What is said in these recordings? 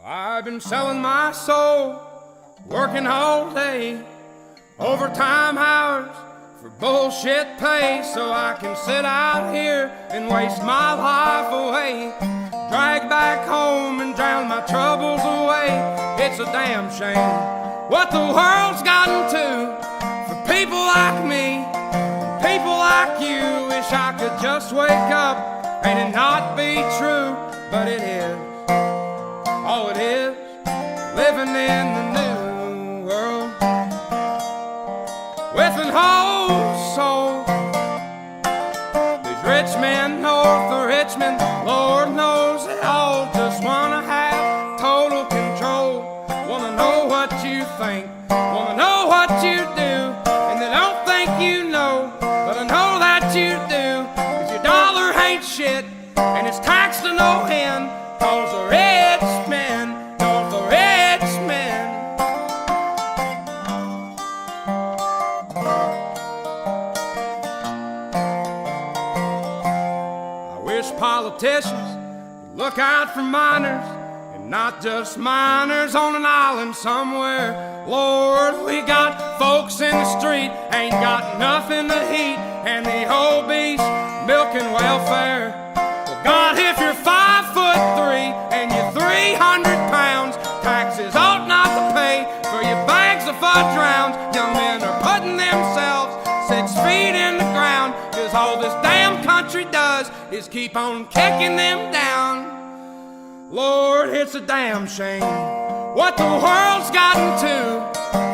I've been selling my soul, working all day, overtime hours for bullshit pay, so I can sit out here and waste my life away, drag back home and drown my troubles away. It's a damn shame what the world's gotten to for people like me, people like you. Wish I could just wake up and it not be true, but it is. Oh, it is living in the new world with an whole soul. These rich men north of Richmond, Lord knows they all just wanna have total control. Wanna know what you think, wanna know what you do, and they don't think you know, but I know that you do. 'Cause your dollar ain't shit, and it's taxed to no end, 'cause the rich men, north of Richmond. I wish politicians would look out for miners, and not just miners on an island somewhere. Lord, we got folks in the street, ain't got nothing to eat, and the obese milking welfare. Well, God, if you're 5'3" and you're 300 pounds, taxes ought not to pay for your bags of fudge rounds. Young men are putting themselves 6 feet in the ground, 'cause all this damn country does is keep on kicking them down. Lord, it's a damn shame what the world's gotten to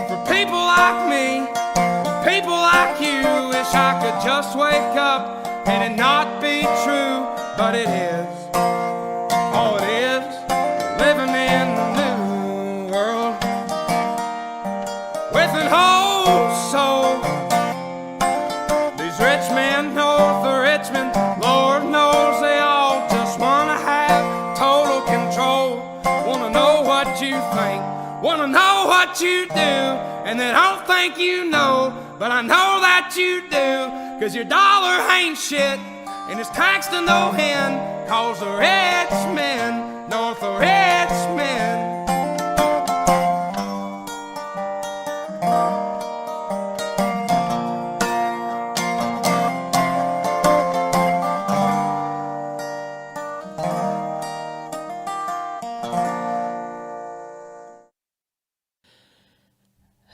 for people like me, people like you. Wish I could just wake up and it not be true, but it is. Oh, it is living in the new world with an whole soul. These rich men north of Richmond, Lord knows they all just wanna have total control. Wanna know what you think, wanna know what you do, and they don't think you know, but I know that you do. 'Cause your dollar ain't shit, and it's taxed to no end, 'cause the rich men, north of Richmond.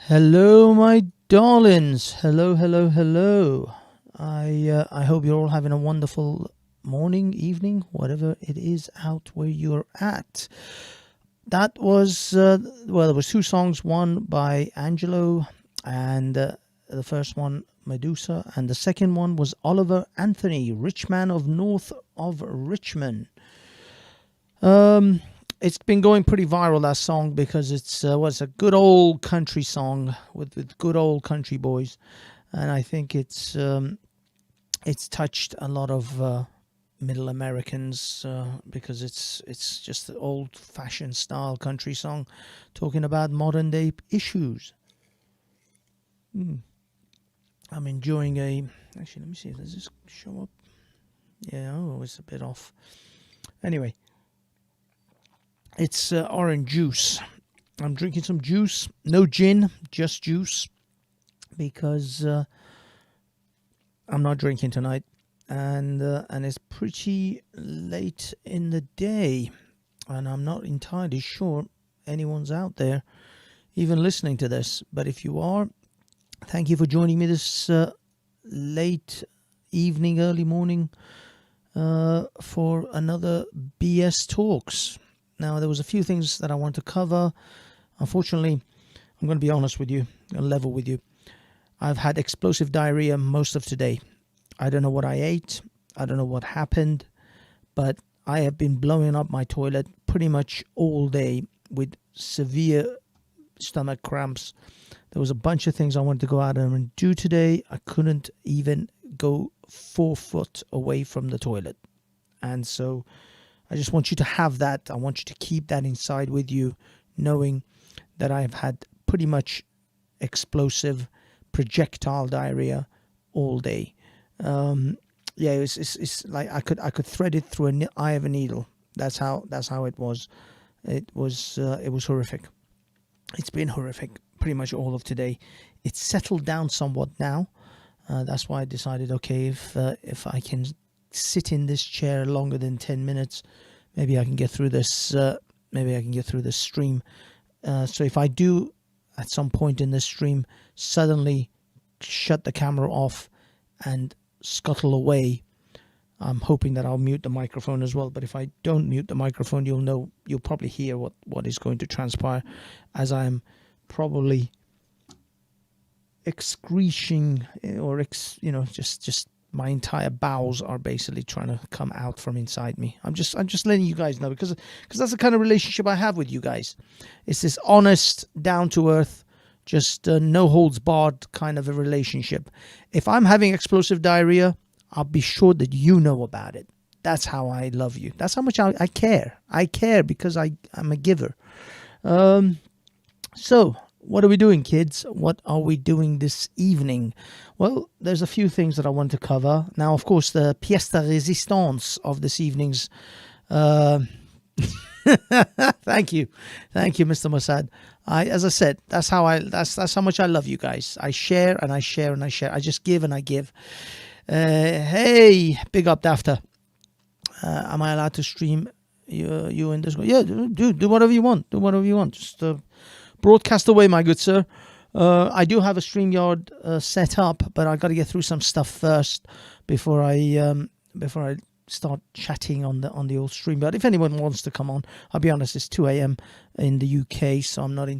Hello, my darlings. Hello, hello, hello. I hope you're all having a wonderful morning, evening, whatever it is out where you're at. That was, there was 2 songs, one by Angelo, and the first one, Medusa, and the second one was Oliver Anthony, Rich Man of North of Richmond. It's been going pretty viral, that song, because it's a good old country song with good old country boys, and I think it's touched a lot of middle Americans because it's just the old-fashioned style country song talking about modern day issues. I'm enjoying actually, let me see, does this show up? Yeah, oh, it's a bit off. Anyway. It's orange juice. I'm drinking some juice. No gin, just juice. Because I'm not drinking tonight. And it's pretty late in the day. And I'm not entirely sure anyone's out there even listening to this. But if you are, thank you for joining me this late evening, early morning for another BS Talks. Now, there was a few things that I wanted to cover. Unfortunately, I'm going to be honest with you, I'm going to level with you. I've had explosive diarrhea most of today. I don't know what I ate. I don't know what happened. But I have been blowing up my toilet pretty much all day with severe stomach cramps. There was a bunch of things I wanted to go out and do today. I couldn't even go 4 foot away from the toilet. And so I just want you to have that. I want you to keep that inside with you, knowing that I have had pretty much explosive projectile diarrhea all day. It's like I could thread it through an eye of a needle. That's how it was. It was horrific. It's been horrific pretty much all of today. It's settled down somewhat now. That's why I decided, okay, if I can sit in this chair longer than 10 minutes, maybe I can get through this. Maybe I can get through this stream. So if I do at some point in this stream suddenly shut the camera off and scuttle away, I'm hoping that I'll mute the microphone as well. But if I don't mute the microphone, you'll probably hear what is going to transpire, as I'm probably excreting, or just my entire bowels are basically trying to come out from inside me. I'm just letting you guys know, because that's the kind of relationship I have with you guys. It's this honest, down to earth, just no holds barred kind of a relationship. If I'm having explosive diarrhea, I'll be sure that you know about it. That's how I love you. That's how much I care. I care because I'm a giver. So, what are we doing, kids? What are we doing this evening? Well, there's a few things that I want to cover. Now, of course, the pièce de résistance of this evening's... Thank you, Mr. Mossad. As I said, that's how much I love you guys. I share and I share and I share. I just give and I give. Hey, big up, Dafter. Am I allowed to stream you in this? Yeah, do whatever you want. Do whatever you want. Just broadcast away, my good sir. I do have a StreamYard set up, but I got to get through some stuff first before I start chatting on the old StreamYard. If anyone wants to come on, I'll be honest, it's 2 a.m. in the UK, so I'm not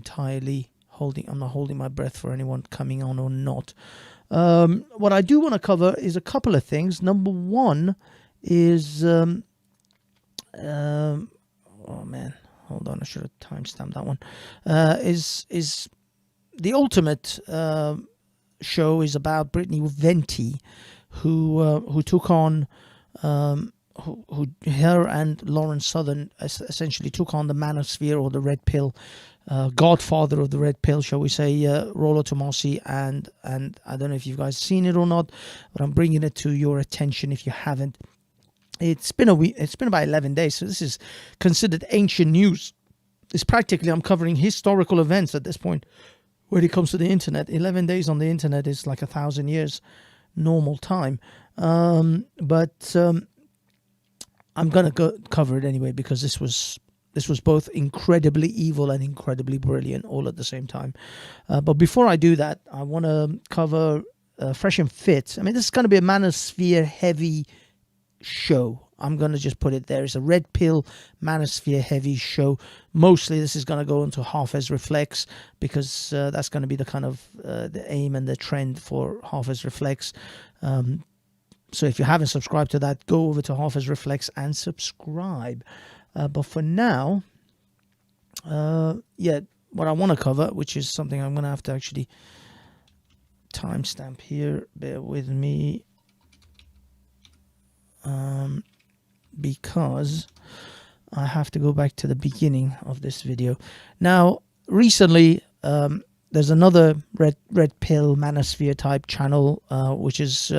holding my breath for anyone coming on or not. What I do want to cover is a couple of things. Number one is oh man, hold on, I should have timestamped that one. Is the ultimate show is about Brittany Venti, who took on her and Lawrence Southern essentially took on the manosphere, or the red pill, godfather of the red pill, shall we say, Rollo Tomassi, and I don't know if you guys seen it or not, but I'm bringing it to your attention if you haven't. It's been a week. It's been about 11 days, so this is considered ancient news. It's practically, I'm covering historical events at this point when it comes to the internet. 11 days on the internet is like 1,000 years normal time. But I'm gonna cover it anyway, because this was both incredibly evil and incredibly brilliant all at the same time. But before I do that, I want to cover Fresh and Fit. I mean, this is going to be a manosphere heavy show. I'm going to just put it there. It's a red pill manosphere heavy show. Mostly this is going to go into Hafez Reflex, because that's going to be the kind of the aim and the trend for Hafez Reflex. So if you haven't subscribed to that, go over to Hafez Reflex and subscribe. But for now, what I want to cover, which is something I'm going to have to actually timestamp here. Bear with me. Because I have to go back to the beginning of this video. Now, recently, there's another red pill manosphere type channel, which has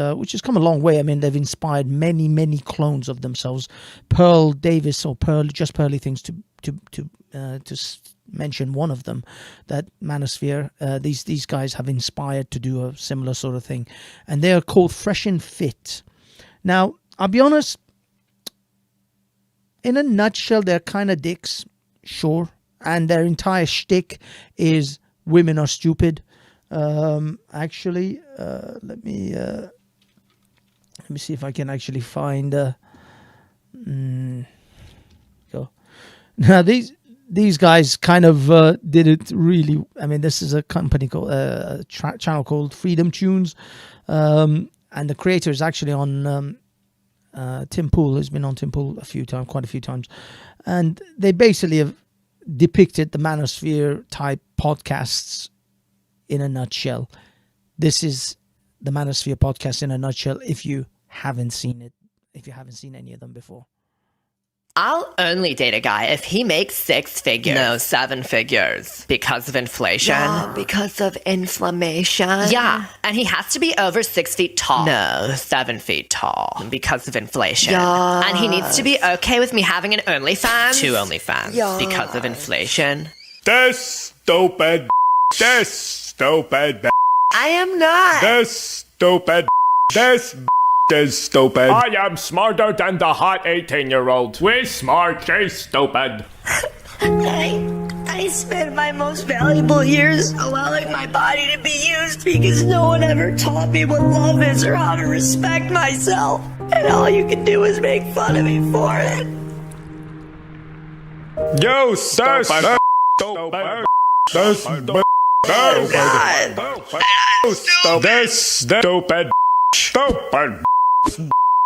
come a long way. I mean, they've inspired many clones of themselves. Pearl Davis, or Just Pearly Things, to mention one of them. That manosphere, these guys have inspired to do a similar sort of thing, and they are called Fresh and Fit. Now, I'll be honest. In a nutshell, they're kind of dicks, sure, and their entire shtick is women are stupid. Actually, let me see if I can actually find. Go. Now these guys kind of did it really. I mean, this is a company called channel called Freedom Tunes, and the creator is actually on. Tim Pool has been on Tim Pool quite a few times, and they basically have depicted the manosphere type podcasts in a nutshell. This is the manosphere podcast in a nutshell. If you haven't seen it, if you haven't seen any of them before. I'll only date a guy if he makes 6 figures. No, 7 figures. Because of inflation. Yeah, because of inflammation. Yeah, and he has to be over 6 feet tall. No, 7 feet tall. Because of inflation. Yeah. And he needs to be okay with me having an OnlyFans. 2 OnlyFans. Yeah. Because of inflation. This stupid. This stupid. I am not. This stupid. This is stupid. I am smarter than the hot 18-year-old. We're smart, she's stupid. I spent my most valuable years allowing my body to be used because no one ever taught me what love is or how to respect myself. And all you can do is make fun of me for it. You stupid. Stupid. This Oh, God. This stupid. Stupid.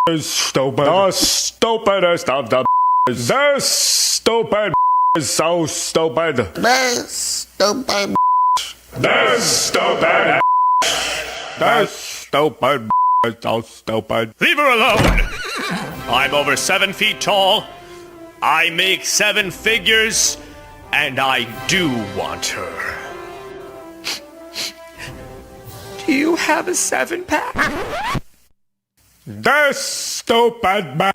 Is stupid. The stupidest of the. This stupid is so stupid. This stupid. This stupid. This stupid is so stupid. Leave her alone! I'm over 7 feet tall. I make 7 figures. And I do want her. Do you have a 7-pack? This stupid man.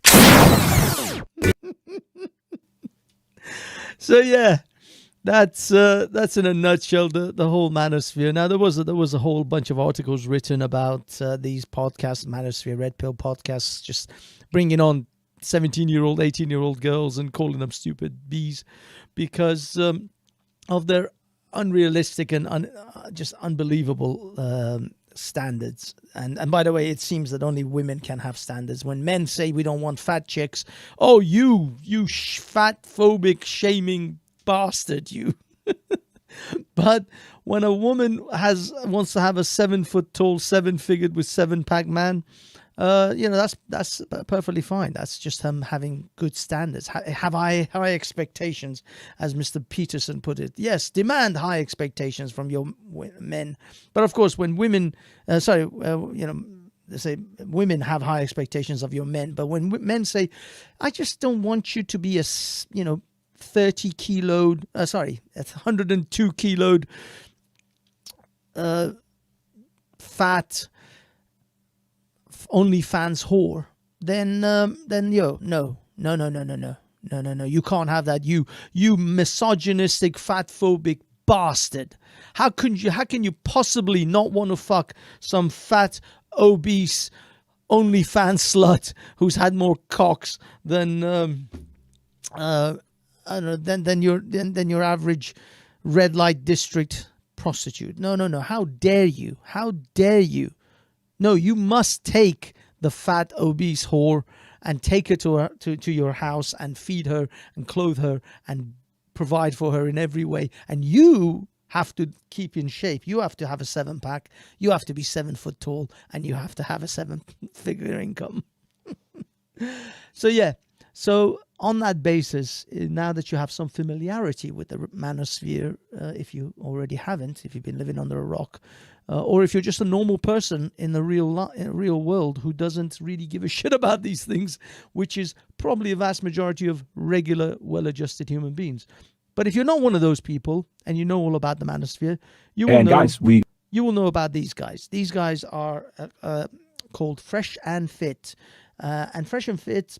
So yeah, that's in a nutshell the whole manosphere. Now there was a whole bunch of articles written about these podcasts, manosphere, red pill podcasts, just bringing on 17-year-old, 18-year-old girls and calling them stupid bees because of their unrealistic and just unbelievable standards. And by the way, it seems that only women can have standards. When men say we don't want fat chicks, oh, you fat phobic shaming bastard, you. But when a woman wants to have a 7 foot tall, 7-figured with 7-pack man, that's perfectly fine. That's just having good standards. Have high expectations, as Mr. Peterson put it. Yes, demand high expectations from your men. But of course, when women, they say women have high expectations of your men. But when men say, I just don't want you to be a, 30 kiloed, 102 kiloed, fat, OnlyFans whore, then no. You can't have that. You misogynistic, fat phobic bastard. How can you possibly not want to fuck some fat, obese, OnlyFans slut who's had more cocks than your average red light district prostitute? No. How dare you? How dare you? No, you must take the fat, obese whore and take her to your house and feed her and clothe her and provide for her in every way. And you have to keep in shape. You have to have a 7-pack. You have to be 7 foot tall, and you have to have a 7-figure income. So on that basis, now that you have some familiarity with the manosphere, if you already haven't, if you've been living under a rock, or if you're just a normal person in the real world who doesn't really give a shit about these things, which is probably a vast majority of regular, well-adjusted human beings. But if you're not one of those people and you know all about the manosphere, you will know about these guys. These guys are called Fresh and Fit, and Fresh and Fit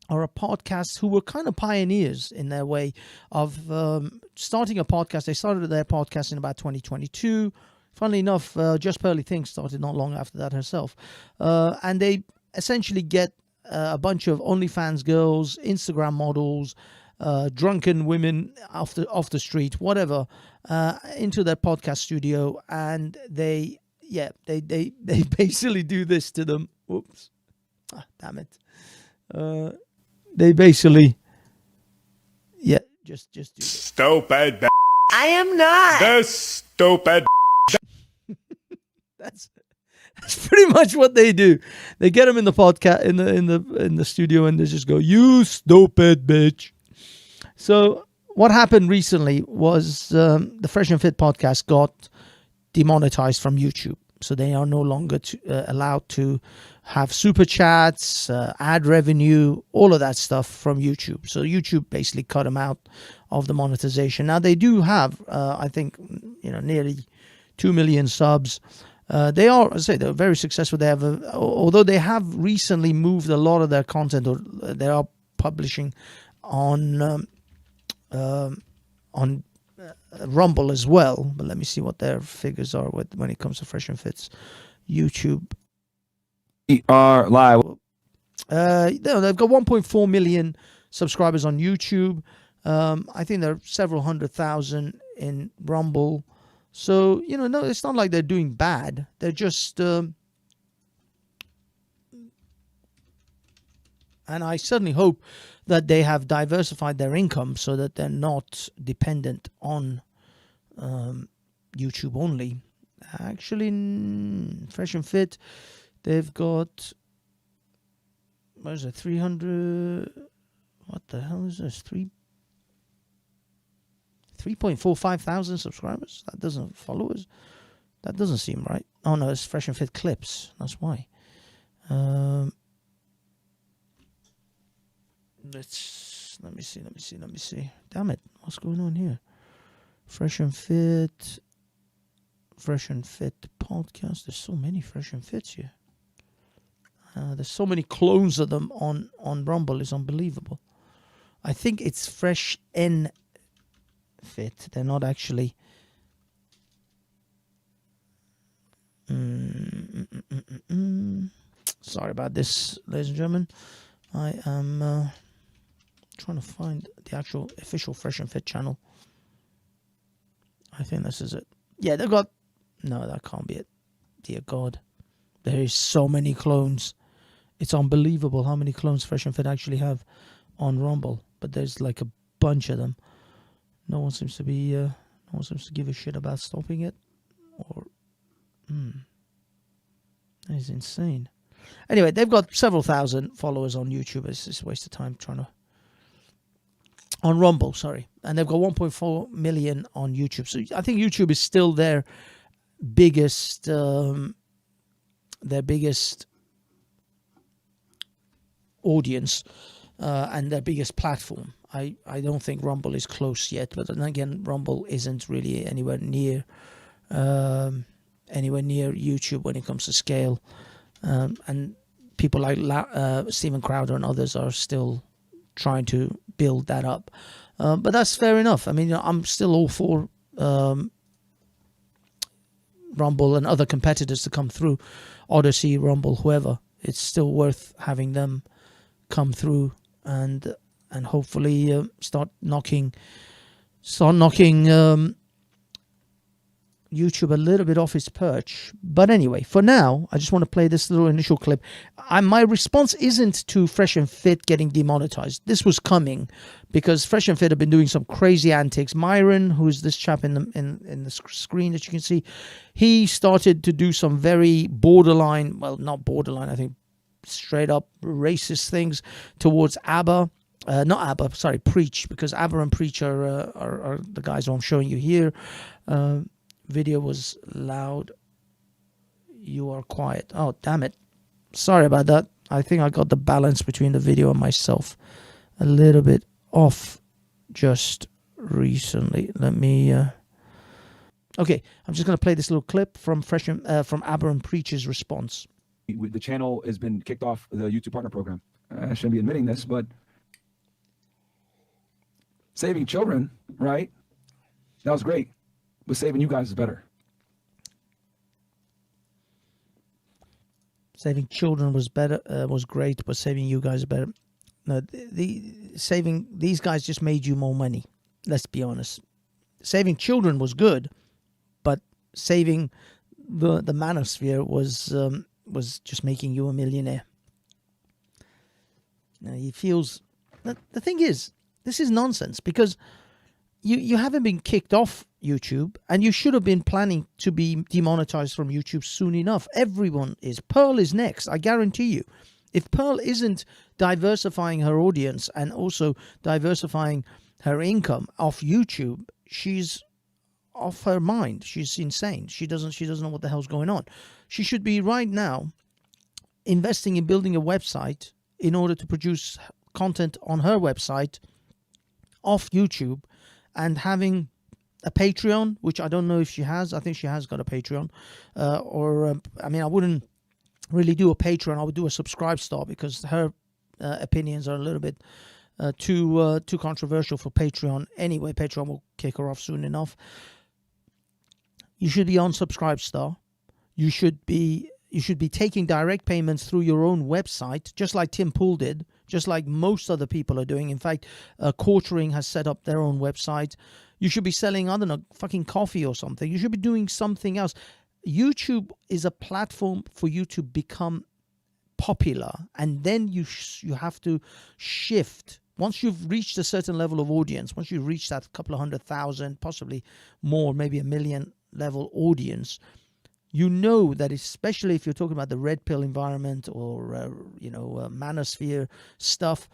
are a podcast who were kind of pioneers in their way of starting a podcast. They started their podcast in about 2022. Funnily enough, Just Pearly Things started not long after that herself. And they essentially get a bunch of OnlyFans girls, Instagram models, drunken women off the street, whatever, into their podcast studio. And they basically do this to them. Whoops. Damn it. They basically, just do this. Stupid. I am not. This stupid. That's pretty much what they do. They get them in the podcast in the studio, and they just go, "You stupid bitch." So what happened recently was the Fresh and Fit podcast got demonetized from YouTube. So they are no longer allowed to have super chats, ad revenue, all of that stuff from YouTube. So YouTube basically cut them out of the monetization. Now they do have, I think, nearly 2 million subs. They are, as I say, they're very successful. They have, although they have recently moved a lot of their content, or they are publishing on Rumble as well. But let me see what their figures are when it comes to Fresh and Fit's YouTube. We are live. They've got 1.4 million subscribers on YouTube. I think there are several 100,000 in Rumble. So, no, it's not like they're doing bad. They're just... and I certainly hope that they have diversified their income so that they're not dependent on YouTube only. Actually, Fresh and Fit, they've got... What is it? 300... What the hell is this? 3.45 thousand subscribers. That doesn't followers. That doesn't seem right. Oh no, it's Fresh and Fit clips. That's why. Let me see. Damn it! What's going on here? Fresh and Fit podcast. There's so many Fresh and Fits here. There's so many clones of them on Rumble. It's unbelievable. I think it's Fresh N Fit. They're not actually. Sorry about this, ladies and gentlemen. I am trying to find the actual official Fresh and Fit channel. I think this is it. Yeah, they've got... No, that can't be it. Dear God. There is so many clones. It's unbelievable how many clones Fresh and Fit actually have on Rumble. But there's like a bunch of them. No one seems to be... no one seems to give a shit about stopping it. Or... That is insane. Anyway, they've got several thousand followers on YouTube. It's just a waste of time trying to... On Rumble, sorry. And they've got 1.4 million on YouTube. So I think YouTube is still their biggest... audience and their biggest platform. I don't think Rumble is close yet. But then again, Rumble isn't really anywhere near YouTube when it comes to scale. And people like Steven Crowder and others are still trying to build that up. But that's fair enough. I mean, I'm still all for Rumble and other competitors to come through. Odyssey, Rumble, whoever. It's still worth having them come through and hopefully start knocking YouTube a little bit off its perch. But anyway, for now, I just want to play this little initial clip. My response isn't to Fresh and Fit getting demonetized. This was coming because Fresh and Fit have been doing some crazy antics. Myron, who's this chap in the screen that you can see, he started to do some very borderline, well, not borderline, I think straight up racist things towards ABBA. Not ABBA, sorry, Preach, because ABBA and Preach are the guys who I'm showing you here. Video was loud. You are quiet. Oh, damn it. Sorry about that. I think I got the balance between the video and myself a little bit off just recently. Let me... Okay, I'm just going to play this little clip from ABBA and Preach's response. The channel has been kicked off the YouTube Partner Program. I shouldn't be admitting this, but saving children, right? That was great. But saving you guys is better. Saving children was better, was great, but saving you guys is better. No, saving these guys just made you more money. Let's be honest. Saving children was good, but saving the manosphere was just making you a millionaire. Now he feels. The thing is, this is nonsense because you haven't been kicked off YouTube, and you should have been planning to be demonetized from YouTube soon enough. Everyone is. Pearl is next, I guarantee you. If Pearl isn't diversifying her audience and also diversifying her income off YouTube, she's off her mind. She's insane. She doesn't know what the hell's going on. She should be right now investing in building a website in order to produce content on her website off YouTube, and having a Patreon, which I don't know if she has. I think she has got a Patreon. I wouldn't really do a Patreon. I would do a subscribe star, because her opinions are a little bit too controversial for Patreon. Anyway, Patreon will kick her off soon enough. You should be on subscribe star. You should be taking direct payments through your own website, just like Tim Pool did, just like most other people are doing. In fact, Quartering has set up their own website. You should be selling, I don't know, fucking coffee or something. You should be doing something else. YouTube is a platform for you to become popular, and then you have to shift. Once you've reached a certain level of audience, once you've reached that couple of 100,000, possibly more, maybe 1 million level audience, you know that, especially if you're talking about the red pill environment or manosphere stuff,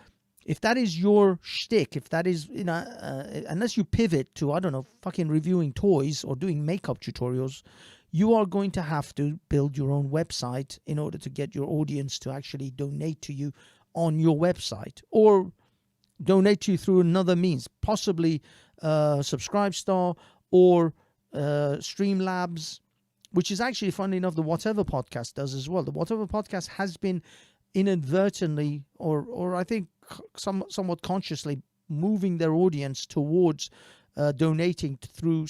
if that is your shtick, if that is, unless you pivot to, I don't know, fucking reviewing toys or doing makeup tutorials, you are going to have to build your own website in order to get your audience to actually donate to you on your website, or donate to you through another means, possibly Subscribestar or Streamlabs, which is actually, funny enough, the Whatever Podcast does as well. The Whatever Podcast has been inadvertently, or I think somewhat consciously, moving their audience towards donating through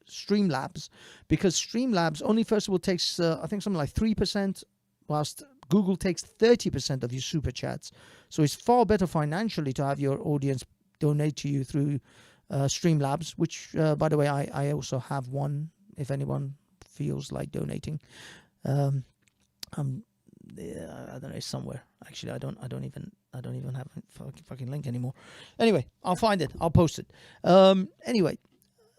Streamlabs, because Streamlabs only, first of all, takes I think something like 3%, whilst Google takes 30% of your super chats. So it's far better financially to have your audience donate to you through Streamlabs, which by the way, I also have one, if anyone feels like donating. I don't know, it's somewhere. Actually, I don't even have a fucking link anymore. Anyway, I'll find it. I'll post it. Anyway,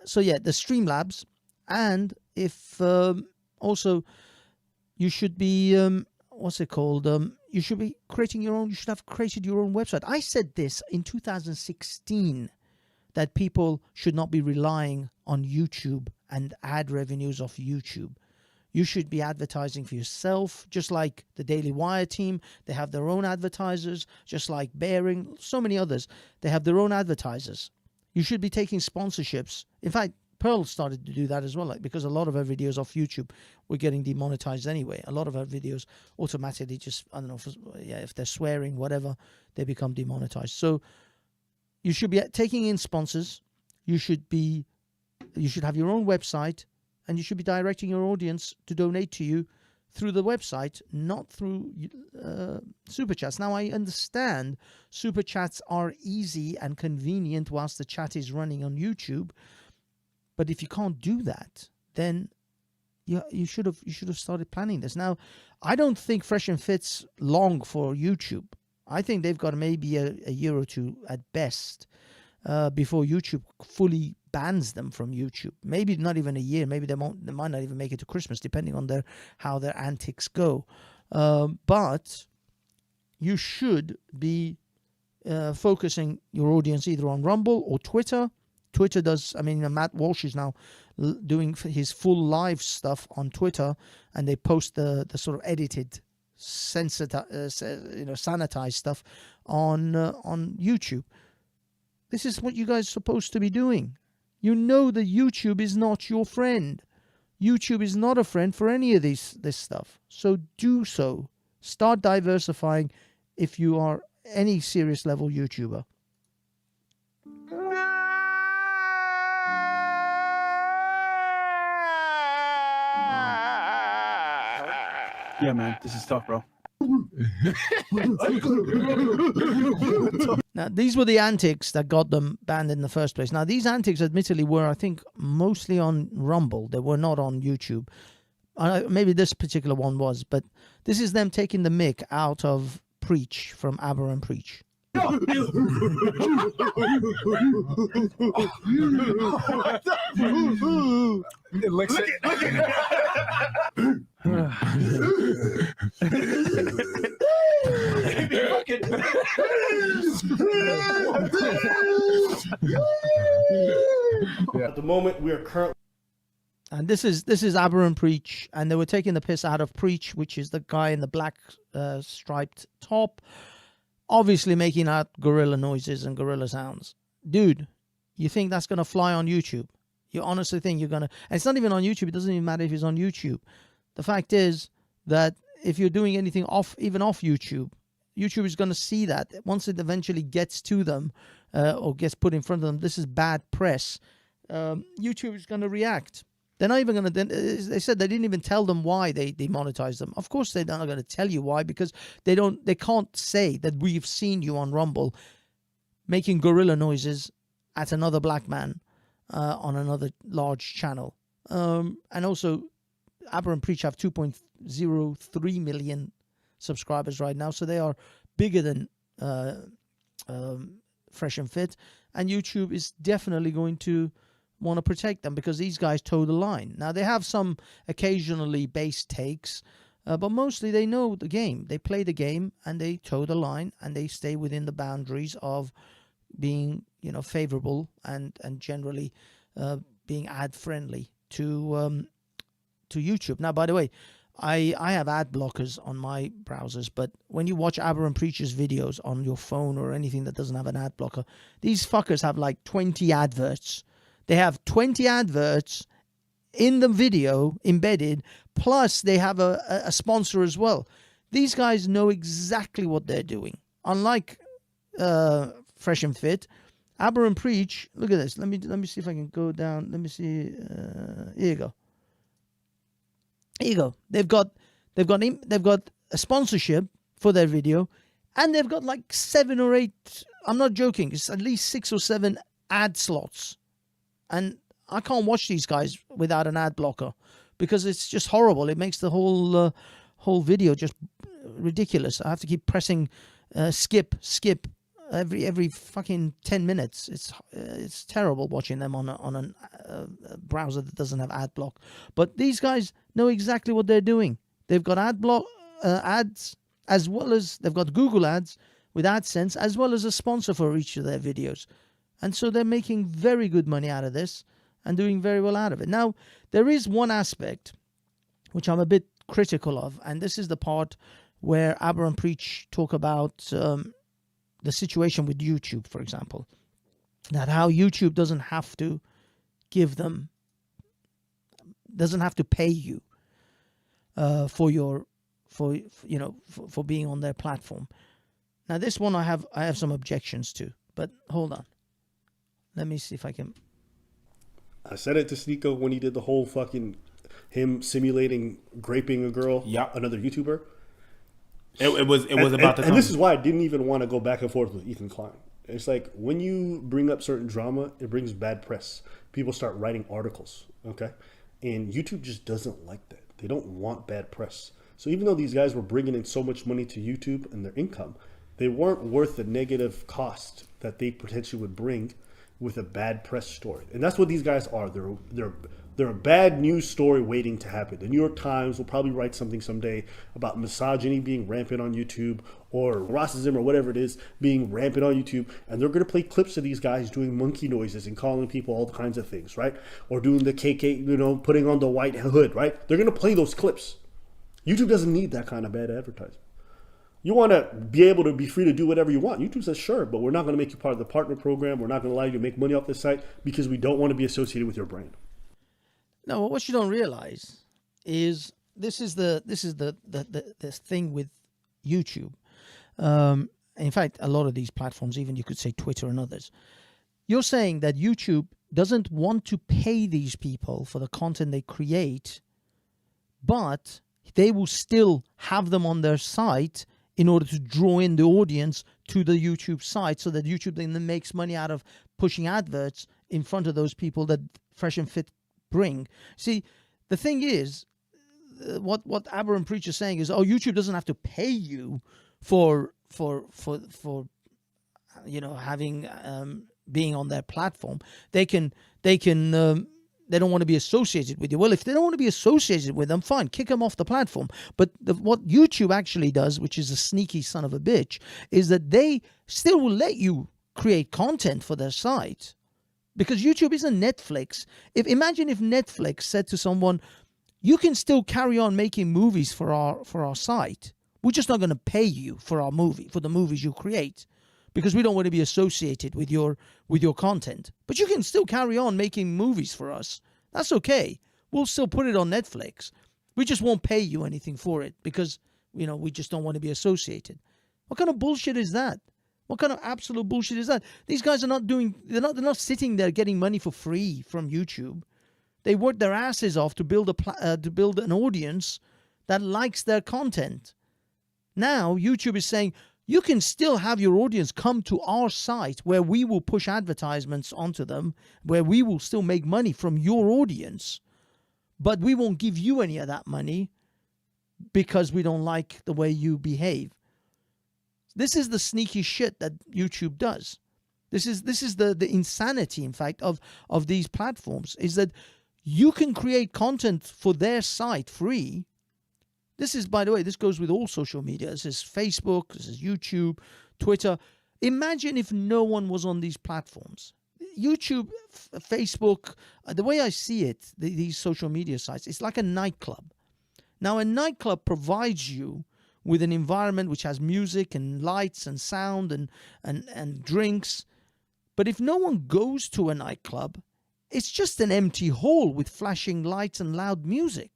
so yeah, the Streamlabs, and if also you should be what's it called? You should be creating your own. You should have created your own website. I said this in 2016, that people should not be relying on YouTube and ad revenues off YouTube. You should be advertising for yourself, just like the Daily Wire team. They have their own advertisers, just like Bearing, so many others. They have their own advertisers. You should be taking sponsorships. In fact, Pearl started to do that as well, like, because a lot of her videos off YouTube were getting demonetized anyway. A lot of her videos automatically just, I don't know, if they're swearing, whatever, they become demonetized. So you should be taking in sponsors. You should have your own website, and you should be directing your audience to donate to you through the website, not through super chats. Now, I understand super chats are easy and convenient whilst the chat is running on YouTube, but if you can't do that, then you should have started planning this. Now, I don't think Fresh and Fit's long for YouTube. I think they've got maybe a year or two at best before YouTube fully bans them from YouTube. Maybe not even a year. Maybe they might not even make it to Christmas, depending on how their antics go. But you should be focusing your audience either on Rumble or Twitter. Twitter does. I mean, Matt Walsh is now doing his full live stuff on Twitter, and they post the sort of edited, sanitized stuff on YouTube. This is what you guys are supposed to be doing. You know that YouTube is not your friend. YouTube is not a friend for any of this stuff. So do so. Start diversifying if you are any serious level YouTuber. Yeah, man, this is tough, bro. Now, these were the antics that got them banned in the first place. Now, these antics, admittedly, were, I think, mostly on Rumble. They were not on YouTube. Maybe this particular one was, but this is them taking the mick out of Preach from Aberrant Preach. fucking. At the moment, we are currently. And this is Aberrant Preach, and they were taking the piss out of Preach, which is the guy in the black striped top, obviously making out gorilla noises and gorilla sounds. Dude, you think that's gonna fly on YouTube? You honestly think you're gonna? And it's not even on YouTube. It doesn't even matter if it's on YouTube. The fact is that if you're doing anything off YouTube, YouTube is gonna see that once it eventually gets to them or gets put in front of them. This is bad press. YouTube is gonna react. They're not even going to. They said they didn't even tell them why they demonetized them. Of course, they're not going to tell you why, because they don't. They can't say that we've seen you on Rumble making gorilla noises at another black man on another large channel. And also, Aberrant Preach have 2.03 million subscribers right now, so they are bigger than Fresh and Fit. And YouTube is definitely going to want to protect them because these guys toe the line. Now, they have some occasionally base takes, but mostly they know the game. They play the game and they toe the line and they stay within the boundaries of being, favorable and generally being ad friendly to YouTube. Now, by the way, I have ad blockers on my browsers, but when you watch Aberrant Preacher's videos on your phone or anything that doesn't have an ad blocker, these fuckers have like 20 adverts. They have 20 adverts in the video embedded, plus they have a sponsor as well. These guys know exactly what they're doing. Unlike Fresh and Fit, Aberrant Preach, look at this. Let me see if I can go down. Let me see. Here you go. Here you go. They've got a sponsorship for their video, and they've got like 7 or 8. I'm not joking. It's at least 6 or 7 ad slots. And I can't watch these guys without an ad blocker because it's just horrible. It makes the whole video just ridiculous. I have to keep pressing skip every fucking 10 minutes. It's terrible watching them on a browser that doesn't have ad block. But these guys know exactly what they're doing. They've got ads, as well as they've got Google ads with AdSense, as well as a sponsor for each of their videos. And so they're making very good money out of this and doing very well out of it. Now, there is one aspect which I'm a bit critical of, and this is the part where Aberrant Preach talk about the situation with YouTube, for example. That how YouTube doesn't have to pay you for being on their platform. Now, this one I have some objections to, but hold on. Let me see if I can. I said it to Sneeko when he did the whole fucking him simulating raping a girl, another YouTuber. It was about the and this is why I didn't even want to go back and forth with Ethan Klein. It's like when you bring up certain drama, it brings bad press. People start writing articles, okay? And YouTube just doesn't like that. They don't want bad press. So even though these guys were bringing in so much money to YouTube and their income, they weren't worth the negative cost that they potentially would bring with a bad press story. And that's what these guys are. They're a bad news story waiting to happen. The New York Times will probably write something someday about misogyny being rampant on YouTube, or racism or whatever it is being rampant on YouTube, and they're going to play clips of these guys doing monkey noises and calling people all kinds of things, right? Or doing the KK, putting on the white hood, right? They're going to play those clips. YouTube doesn't need that kind of bad advertising. You want to be able to be free to do whatever you want. YouTube says, sure, but we're not going to make you part of the partner program. We're not going to allow you to make money off this site because we don't want to be associated with your brand. No, what you don't realize is this is the thing with YouTube. In fact, a lot of these platforms, even you could say Twitter and others, you're saying that YouTube doesn't want to pay these people for the content they create, but they will still have them on their site in order to draw in the audience to the YouTube site, so that YouTube then makes money out of pushing adverts in front of those people that Fresh and Fit bring. See, the thing is, what Aberrant Preach is saying is, YouTube doesn't have to pay you for having being on their platform. They can they don't want to be associated with you. Well, if they don't want to be associated with them, fine, kick them off the platform. But what YouTube actually does, which is a sneaky son of a bitch, is that they still will let you create content for their site. Because YouTube isn't Netflix. Imagine if Netflix said to someone, you can still carry on making movies for our site. We're just not going to pay you for the movies you create, because we don't want to be associated with your content. But you can still carry on making movies for us. That's okay. We'll still put it on Netflix. We just won't pay you anything for it because, we just don't want to be associated. What kind of bullshit is that? What kind of absolute bullshit is that? These guys are they're not sitting there getting money for free from YouTube. They work their asses off to build an audience that likes their content. Now YouTube is saying, you can still have your audience come to our site where we will push advertisements onto them, where we will still make money from your audience, but we won't give you any of that money because we don't like the way you behave. This is the sneaky shit that YouTube does. This is the insanity, in fact, of these platforms, is that you can create content for their site free. This is, by the way, this goes with all social media. This is Facebook, this is YouTube, Twitter. Imagine if no one was on these platforms. YouTube, Facebook, the way I see it, these social media sites, it's like a nightclub. Now, a nightclub provides you with an environment which has music and lights and sound and drinks. But if no one goes to a nightclub, it's just an empty hall with flashing lights and loud music.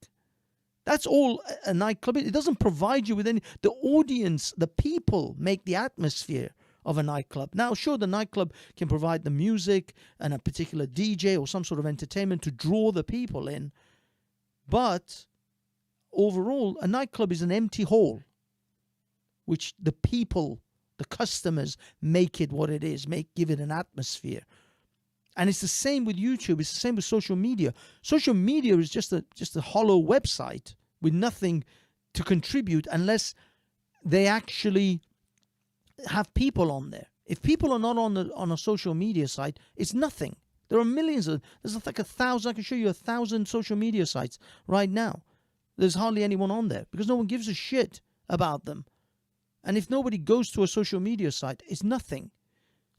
That's all a nightclub is. It doesn't provide you with any... The audience, the people make the atmosphere of a nightclub. Now, sure, the nightclub can provide the music and a particular DJ or some sort of entertainment to draw the people in. But overall, a nightclub is an empty hall, which the people, the customers, make it what it is, give it an atmosphere. And it's the same with YouTube. It's the same with social media. Social media is just a hollow website with nothing to contribute unless they actually have people on there. If people are not on a social media site, it's nothing. There are millions of... There's like 1,000... I can show you 1,000 social media sites right now. There's hardly anyone on there because no one gives a shit about them. And if nobody goes to a social media site, it's nothing.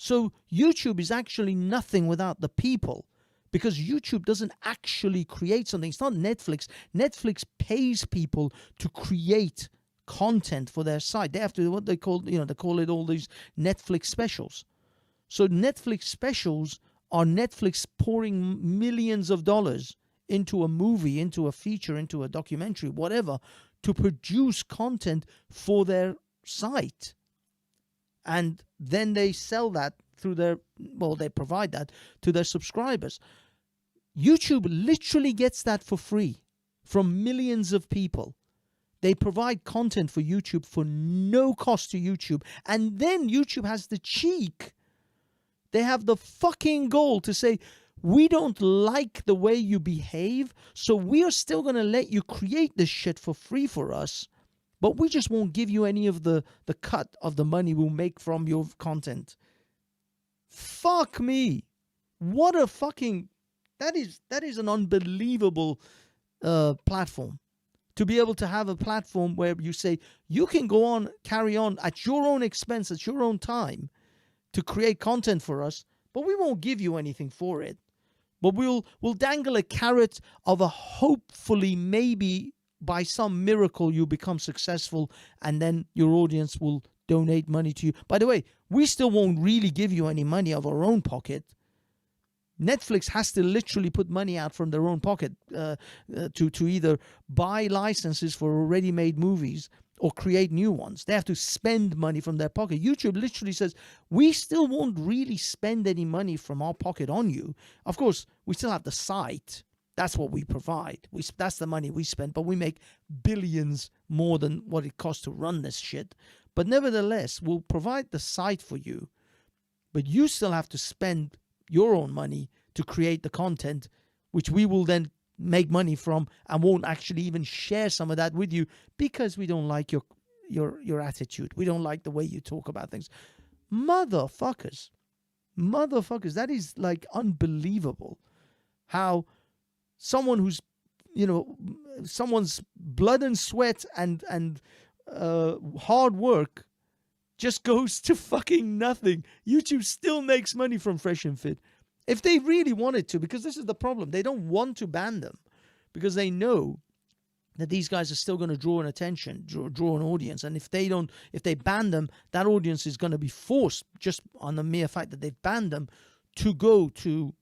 So YouTube is actually nothing without the people, because YouTube doesn't actually create something. It's not Netflix. Netflix pays people to create content for their site. They have to, what they call, they call it all these Netflix specials. So Netflix specials are Netflix pouring millions of dollars into a movie, into a feature, into a documentary, whatever, to produce content for their site. And then they sell that through they provide that to their subscribers. YouTube literally gets that for free from millions of people. They provide content for YouTube for no cost to YouTube. And then YouTube has the cheek. They have the fucking gall to say, we don't like the way you behave, so we are still going to let you create this shit for free for us. But we just won't give you any of the cut of the money we'll make from your content. Fuck me. What a fucking... That is an unbelievable platform. To be able to have a platform where you say, you can go on, carry on at your own expense, at your own time, to create content for us, but we won't give you anything for it. But we'll dangle a carrot of a hopefully maybe... by some miracle you become successful and then your audience will donate money to you. By the way, we still won't really give you any money of our own pocket. Netflix has to literally put money out from their own pocket to either buy licenses for already made movies or create new ones. They have to spend money from their pocket. YouTube literally says, we still won't really spend any money from our pocket on you. Of course, we still have the site. That's what we provide. That's the money we spend, but we make billions more than what it costs to run this shit. But nevertheless, we'll provide the site for you, but you still have to spend your own money to create the content, which we will then make money from and won't actually even share some of that with you because we don't like your attitude. We don't like the way you talk about things. Motherfuckers, that is like unbelievable how someone who's, someone's blood and sweat and hard work just goes to fucking nothing. YouTube still makes money from Fresh and Fit. If they really wanted to, because this is the problem, they don't want to ban them because they know that these guys are still going to draw an attention, draw an audience. And if they ban them, that audience is going to be forced, just on the mere fact that they've banned them, to go to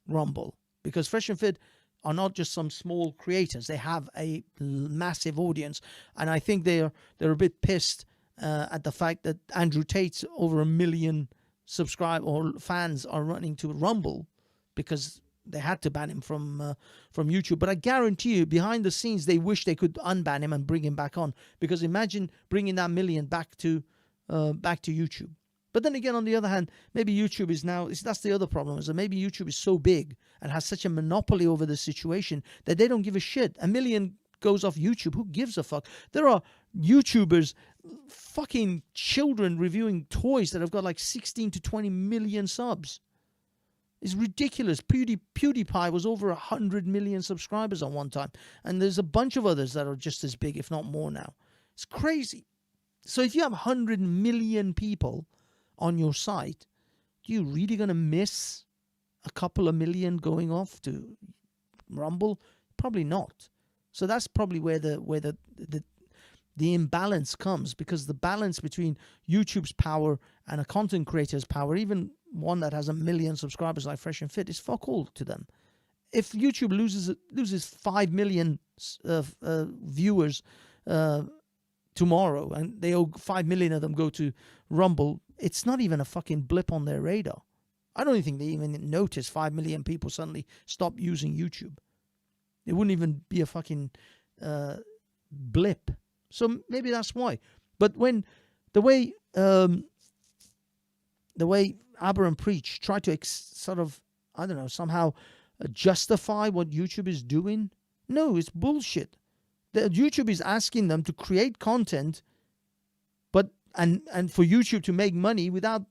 Rumble. Because Fresh and Fit are not just some small creators. They have a massive audience. And I think they're a bit pissed at the fact that Andrew Tate's over 1 million fans are running to Rumble because they had to ban him from YouTube. But I guarantee you, behind the scenes, they wish they could unban him and bring him back on. Because imagine bringing that 1 million back to YouTube. But then again, on the other hand, maybe YouTube is now, that's the other problem, is that maybe YouTube is so big and has such a monopoly over the situation that they don't give a shit. 1 million goes off YouTube. Who gives a fuck? There are YouTubers, fucking children, reviewing toys that have got like 16 to 20 million subs. It's ridiculous. PewDiePie was over 100 million subscribers at one time. And there's a bunch of others that are just as big, if not more now. It's crazy. So if you have 100 million people on your site, are you really going to miss a couple of million going off to Rumble? Probably not. So that's probably where the imbalance comes, because the balance between YouTube's power and a content creator's power, even one that has 1 million subscribers like Fresh and Fit, is fuck all to them. If YouTube loses 5 million viewers tomorrow, and 5 million of them go to Rumble, it's not even a fucking blip on their radar. I don't even think they even notice 5 million people suddenly stop using YouTube. It wouldn't even be a fucking blip. So maybe that's why. But when the way Aber and Preach try to somehow justify what YouTube is doing, no, it's bullshit. YouTube is asking them to create content, but and for YouTube to make money without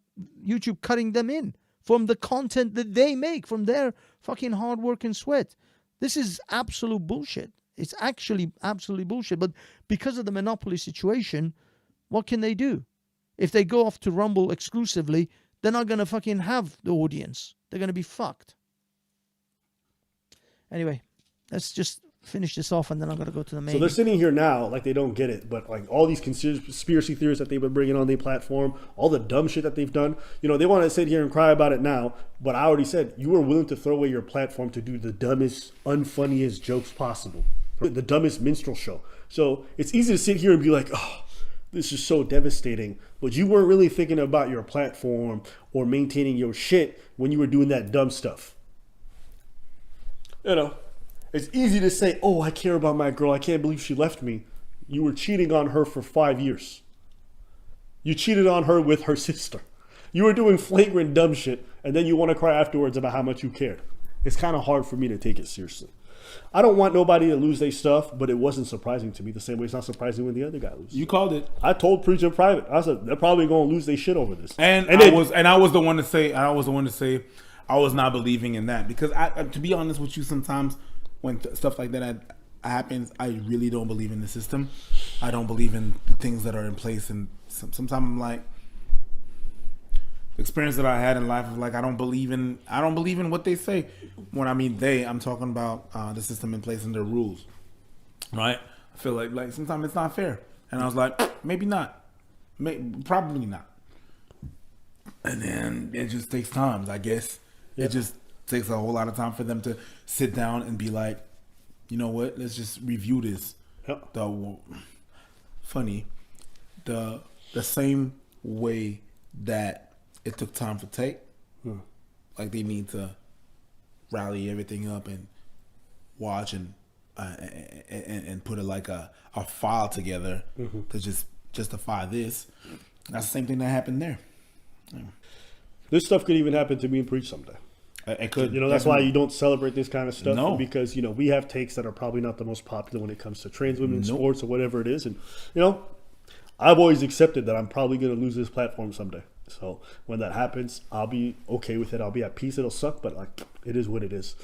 YouTube cutting them in from the content that they make, from their fucking hard work and sweat. This is absolute bullshit. It's actually absolutely bullshit. But because of the monopoly situation, what can they do? If they go off to Rumble exclusively, they're not going to fucking have the audience. They're going to be fucked. Anyway, let's just finish this off, and then I'm going to go to the main. So they're sitting here now like they don't get it, but like all these conspiracy theories that they've been bringing on their platform, all the dumb shit that they've done, they want to sit here and cry about it now, but I already said you were willing to throw away your platform to do the dumbest, unfunniest jokes possible, the dumbest minstrel show. So it's easy to sit here and be like, oh, this is so devastating, but you weren't really thinking about your platform or maintaining your shit when you were doing that dumb stuff. It's easy to say, oh, I care about my girl. I can't believe she left me. You were cheating on her for 5 years. You cheated on her with her sister. You were doing flagrant dumb shit, and then you want to cry afterwards about how much you cared. It's kind of hard for me to take it seriously. I don't want nobody to lose their stuff, but it wasn't surprising to me the same way it's not surprising when the other guy loses. You called it. I told Preach in private. I said they're probably going to lose their shit over this. And I was the one to say I was not believing in that, because to be honest with you, sometimes when stuff like that happens, I really don't believe in the system. I don't believe in the things that are in place, and sometimes I'm like, the experience that I had in life of like, I don't believe in what they say. When I mean I'm talking about the system in place and their rules, right? I feel like sometimes it's not fair, and I was like, maybe not, probably not. And then it just takes time, I guess. Yeah. It just takes a whole lot of time for them to sit down and be like, you know what? Let's just review this. Yep. The same way that it took time for Tate. Like they need to rally everything up and watch and put a file together to just justify this. That's the same thing that happened there. Yeah. This stuff could even happen to me and Preach someday. It could. That's why you don't celebrate this kind of stuff. No. Because, we have takes that are probably not the most popular when it comes to trans women in sports or whatever it is. And, I've always accepted that I'm probably going to lose this platform someday. So when that happens, I'll be okay with it. I'll be at peace. It'll suck, but like it is what it is.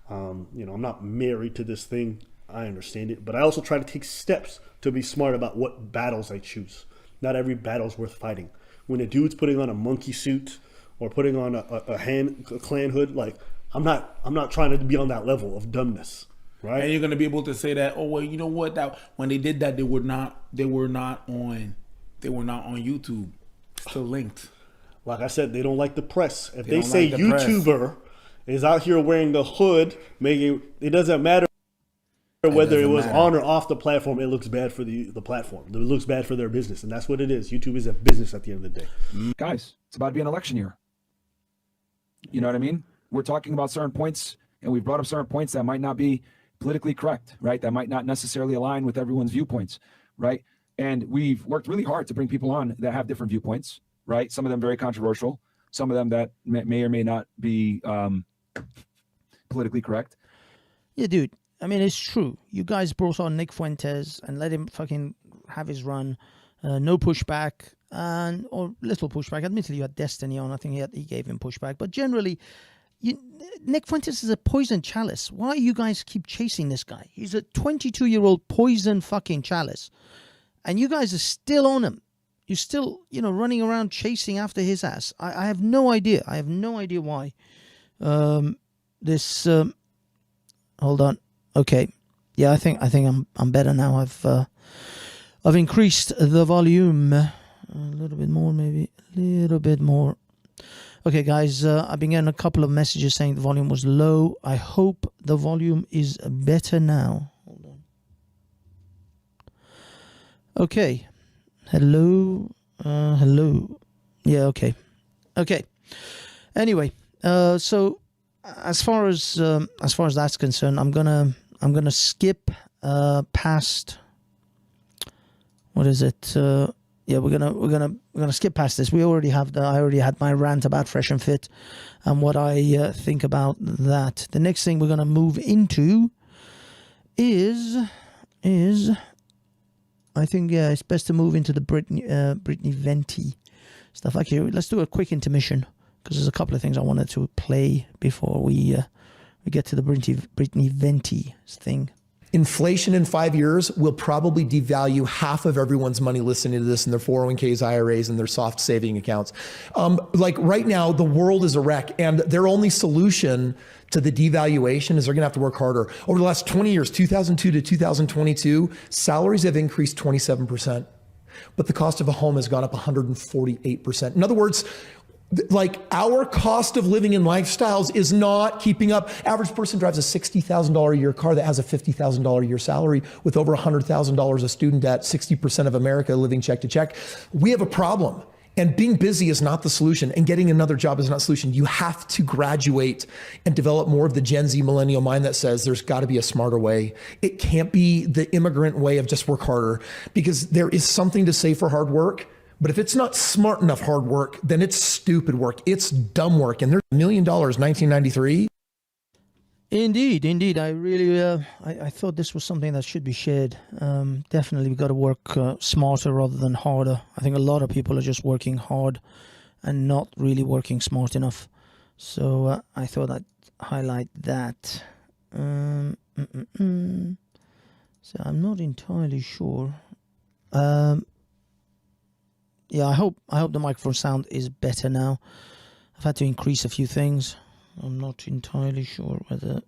You know, I'm not married to this thing. I understand it, but I also try to take steps to be smart about what battles I choose. Not every battle's worth fighting. When a dude's putting on a monkey suit or putting on a clan hood, like I'm not trying to be on that level of dumbness, right? And you're gonna be able to say that, oh well, you know what? That when they did that, they were not on YouTube. Still linked. Like I said, they don't like the press. If they don't say like the YouTuber is out here wearing the hood, making it doesn't matter whether it was on or off the platform, it looks bad for the platform. It looks bad for their business, and that's what it is. YouTube is a business at the end of the day. Guys, it's about to be an election year. You know what I mean? We're talking about certain points, and we've brought up certain points that might not be politically correct, right? That might not necessarily align with everyone's viewpoints, right? And we've worked really hard to bring people on that have different viewpoints, right? Some of them very controversial, some of them that may or may not be politically correct. Yeah, dude. I mean, it's true. You guys brought on Nick Fuentes and let him fucking have his run. No pushback, or little pushback. Admittedly, you had Destiny on. I think he gave him pushback. But generally, Nick Fuentes is a poison chalice. Why you guys keep chasing this guy? He's a 22-year-old poison fucking chalice. And you guys are still on him. You're still, running around chasing after his ass. I have no idea. I have no idea why. Hold on. Okay. Yeah, I think I'm better now. I've increased the volume a little bit more, maybe a little bit more. Okay, guys, I've been getting a couple of messages saying the volume was low. I hope the volume is better now. Hold on. Okay. Hello. Hello. Yeah, okay. Okay. Anyway, so as far as that's concerned, I'm gonna skip past. What is it? Yeah, we're gonna skip past this. I already had my rant about Fresh and Fit and what I think about that. The next thing we're gonna move into is I think it's best to move into the Brittany Venti stuff. Actually, let's do a quick intermission because there's a couple of things I wanted to play before we get to the Brittany Venti thing. Inflation in 5 years will probably devalue half of everyone's money listening to this in their 401ks, IRAs, and their soft saving accounts. Like right now, the world is a wreck, and their only solution to the devaluation is they're gonna have to work harder. Over the last 20 years, 2002 to 2022, salaries have increased 27%, but the cost of a home has gone up 148%. In other words, like our cost of living and lifestyles is not keeping up. Average person drives a $60,000 a year car that has a $50,000 a year salary with over $100,000 of student debt, 60% of America living check to check. We have a problem. And being busy is not the solution, and getting another job is not the solution. You have to graduate and develop more of the Gen Z millennial mind that says there's got to be a smarter way. It can't be the immigrant way of just work harder, because there is something to say for hard work. But if it's not smart enough hard work, then it's stupid work. It's dumb work. And there's $1 million, 1993. Indeed. I really, I thought this was something that should be shared. Definitely, we got to work smarter rather than harder. I think a lot of people are just working hard and not really working smart enough. So I thought I'd highlight that. So I'm not entirely sure. Yeah, I hope the microphone sound is better now. I've had to increase a few things. I'm not entirely sure whether.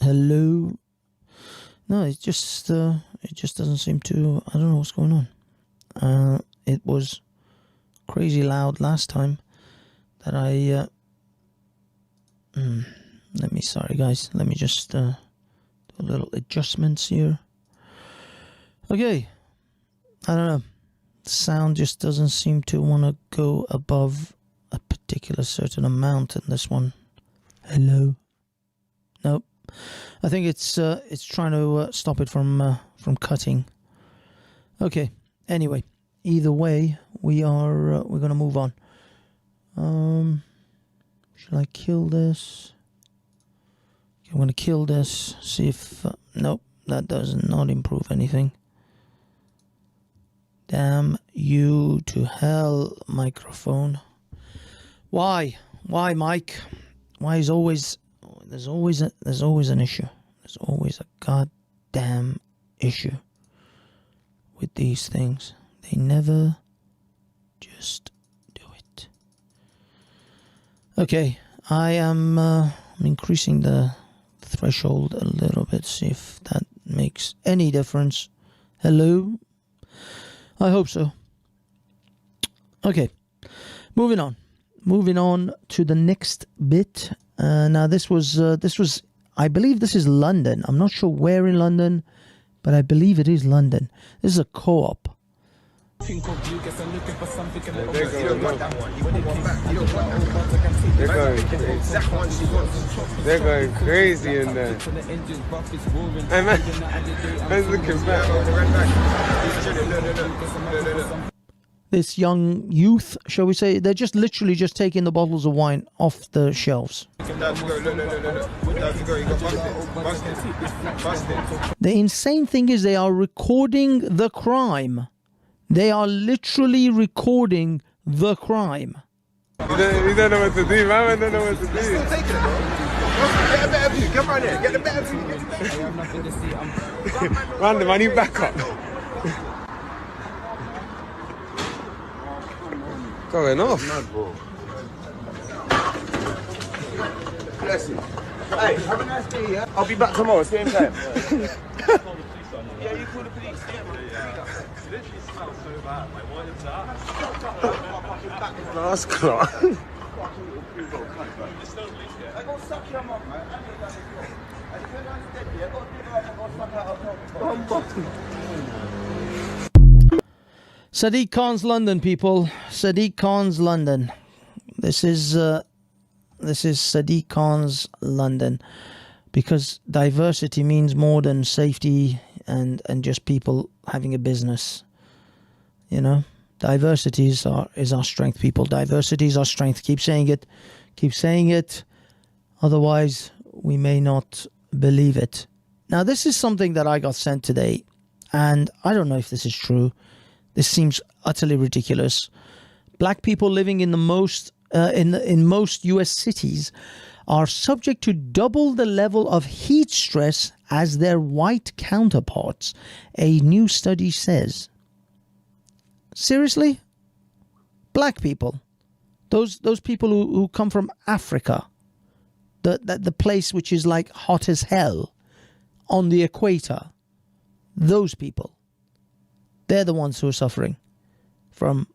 Hello. No, it just doesn't seem to. I don't know what's going on. It was crazy loud last time that I. Sorry guys. Let me just do a little adjustments here. Okay. I don't know. Sound just doesn't seem to want to go above a particular certain amount in this one. Hello. Nope. I think it's trying to stop it from cutting. Okay. Anyway, either way, we're gonna move on. Should I kill this? Okay, I'm gonna kill this. See if nope, that does not improve anything. Damn you to hell, microphone. Why? Why, Mike? Why is always there's always an issue. There's always a goddamn issue with these things. They never just do it. Okay, I am increasing the threshold a little bit, see if that makes any difference. Hello? I hope so. Okay, moving on to the next bit. Now this was I believe this is London. I'm not sure where in London, but I believe it is London. This is a co-op. They're going crazy in there. Hey man, man's looking back. This young youth, shall we say, they're just literally just taking the bottles of wine off the shelves. The insane thing is they are recording the crime. They are literally recording the crime. You don't know what to do, man. I don't know what to do. Still taking it, bro. Get a better view. Come right there. Get a better view. Random, I need backup. Going off. Bless you. Hey, have a nice day, yeah? I'll be back tomorrow, same time. Yeah, you call the police. It literally smells so bad. Like, what is that? Last clock. I go suck your mum, man. Sadiq Khan's London, people. Sadiq Khan's London. This is Sadiq Khan's London, because diversity means more than safety and just people having a business. You know, diversity is our strength, people. Diversity is our strength. Keep saying it. Keep saying it. Otherwise, we may not believe it. Now, this is something that I got sent today, and I don't know if this is true. This seems utterly ridiculous. Black people living in the most in most U.S. cities are subject to double the level of heat stress as their white counterparts, a new study says. Seriously? Black people, those people who come from Africa, the place which is like hot as hell on the equator, those people, they're the ones who are suffering from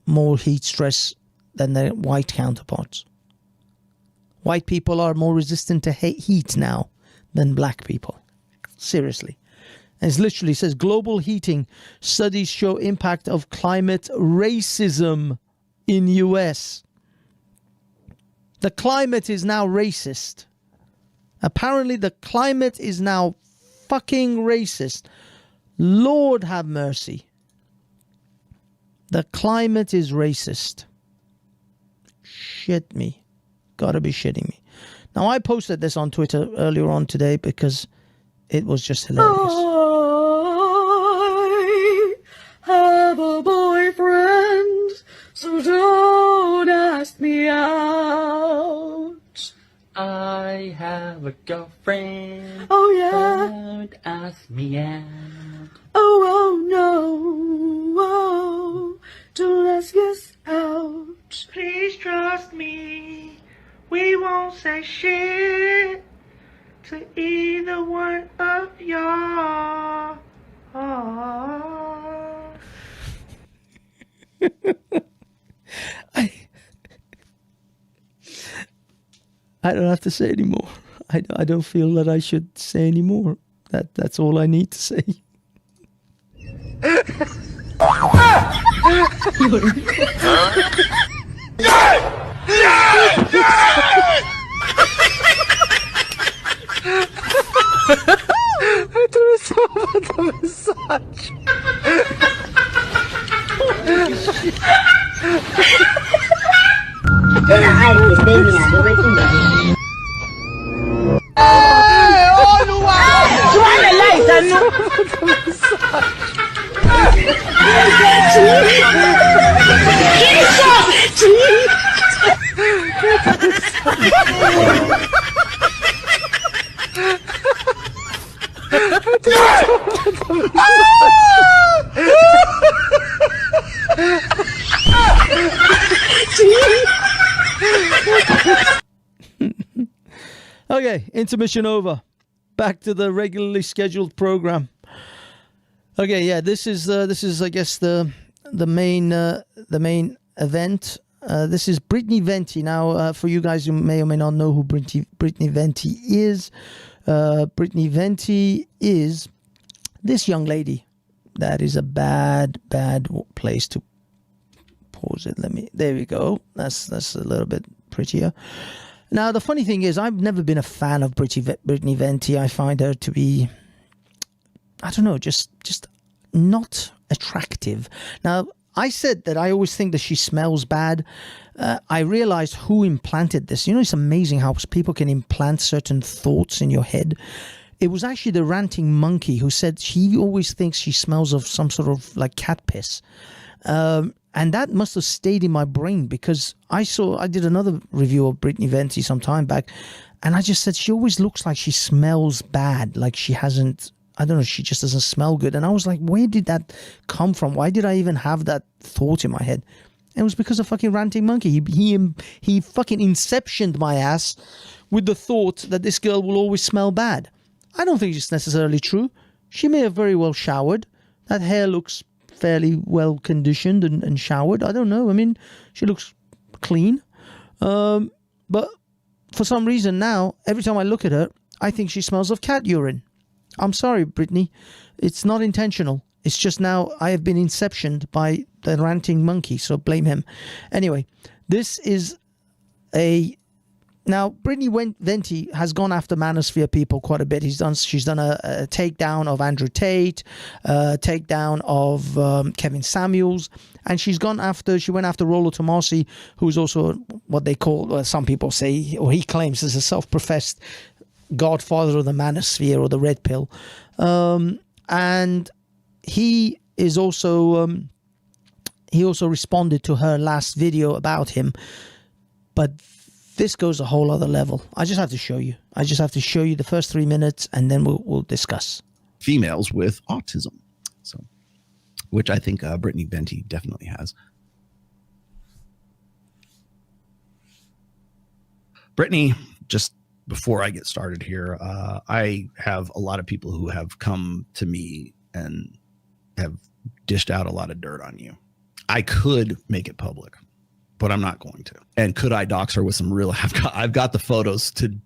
more heat stress than their white counterparts. White people are more resistant to heat now than black people. Seriously. And it literally says, global heating studies show impact of climate racism in US. The climate is now racist. Apparently the climate is now fucking racist. Lord have mercy. The climate is racist. Shit me. Gotta be shitting me. Now, I posted this on Twitter earlier on today because it was just hilarious. I have a boyfriend, so don't ask me out. I have a girlfriend. Oh yeah. Don't ask me out. Oh no. Oh, don't ask us out. Please trust me. We won't say shit to either one of y'all. I don't have to say anymore. I don't feel that I should say anymore. That's all I need to say. I do so much of a massage. Okay, intermission over. Back to the regularly scheduled program. Okay, yeah, this is I guess the main event. This is Brittany Venti. Now, for you guys who may or may not know who Brittany Venti is, Brittany Venti is this young lady. That is a bad place to pause it. There we go. That's a little bit prettier. Now, the funny thing is, I've never been a fan of Brittany Venti. I find her to be, I don't know, just not attractive. Now, I said that I always think that she smells bad. I realized who implanted this. You know, it's amazing how people can implant certain thoughts in your head. It was actually the ranting monkey who said he always thinks she smells of some sort of like cat piss. And that must have stayed in my brain because I did another review of Brittany Venti some time back, and I just said she always looks like she smells bad, like she hasn't, I don't know, she just doesn't smell good. And I was like, where did that come from? Why did I even have that thought in my head? It was because of fucking ranting monkey. He fucking inceptioned my ass with the thought that this girl will always smell bad. I don't think it's necessarily true. She may have very well showered. That hair looks fairly well conditioned and showered. I don't know. I mean, she looks clean. But for some reason now, every time I look at her, I think she smells of cat urine. I'm sorry, Brittany. It's not intentional. It's just now I have been inceptioned by the ranting monkey, so blame him. Anyway, this is now, Brittany Venti has gone after Manosphere people quite a bit. She's done a takedown of Andrew Tate, takedown of Kevin Samuels, and she went after Rollo Tomasi, who's also what they call, some people say, or he claims, is a self-professed godfather of the Manosphere or the Red Pill. And he is also he also responded to her last video about him, but this goes a whole other level. I just have to show you. The first 3 minutes, and then we'll discuss. Females with autism, so which I think Brittany Venti definitely has. Brittany, just before I get started here, I have a lot of people who have come to me and have dished out a lot of dirt on you. I could make it public, but I'm not going to. And could I dox her with some real? I've got the photos to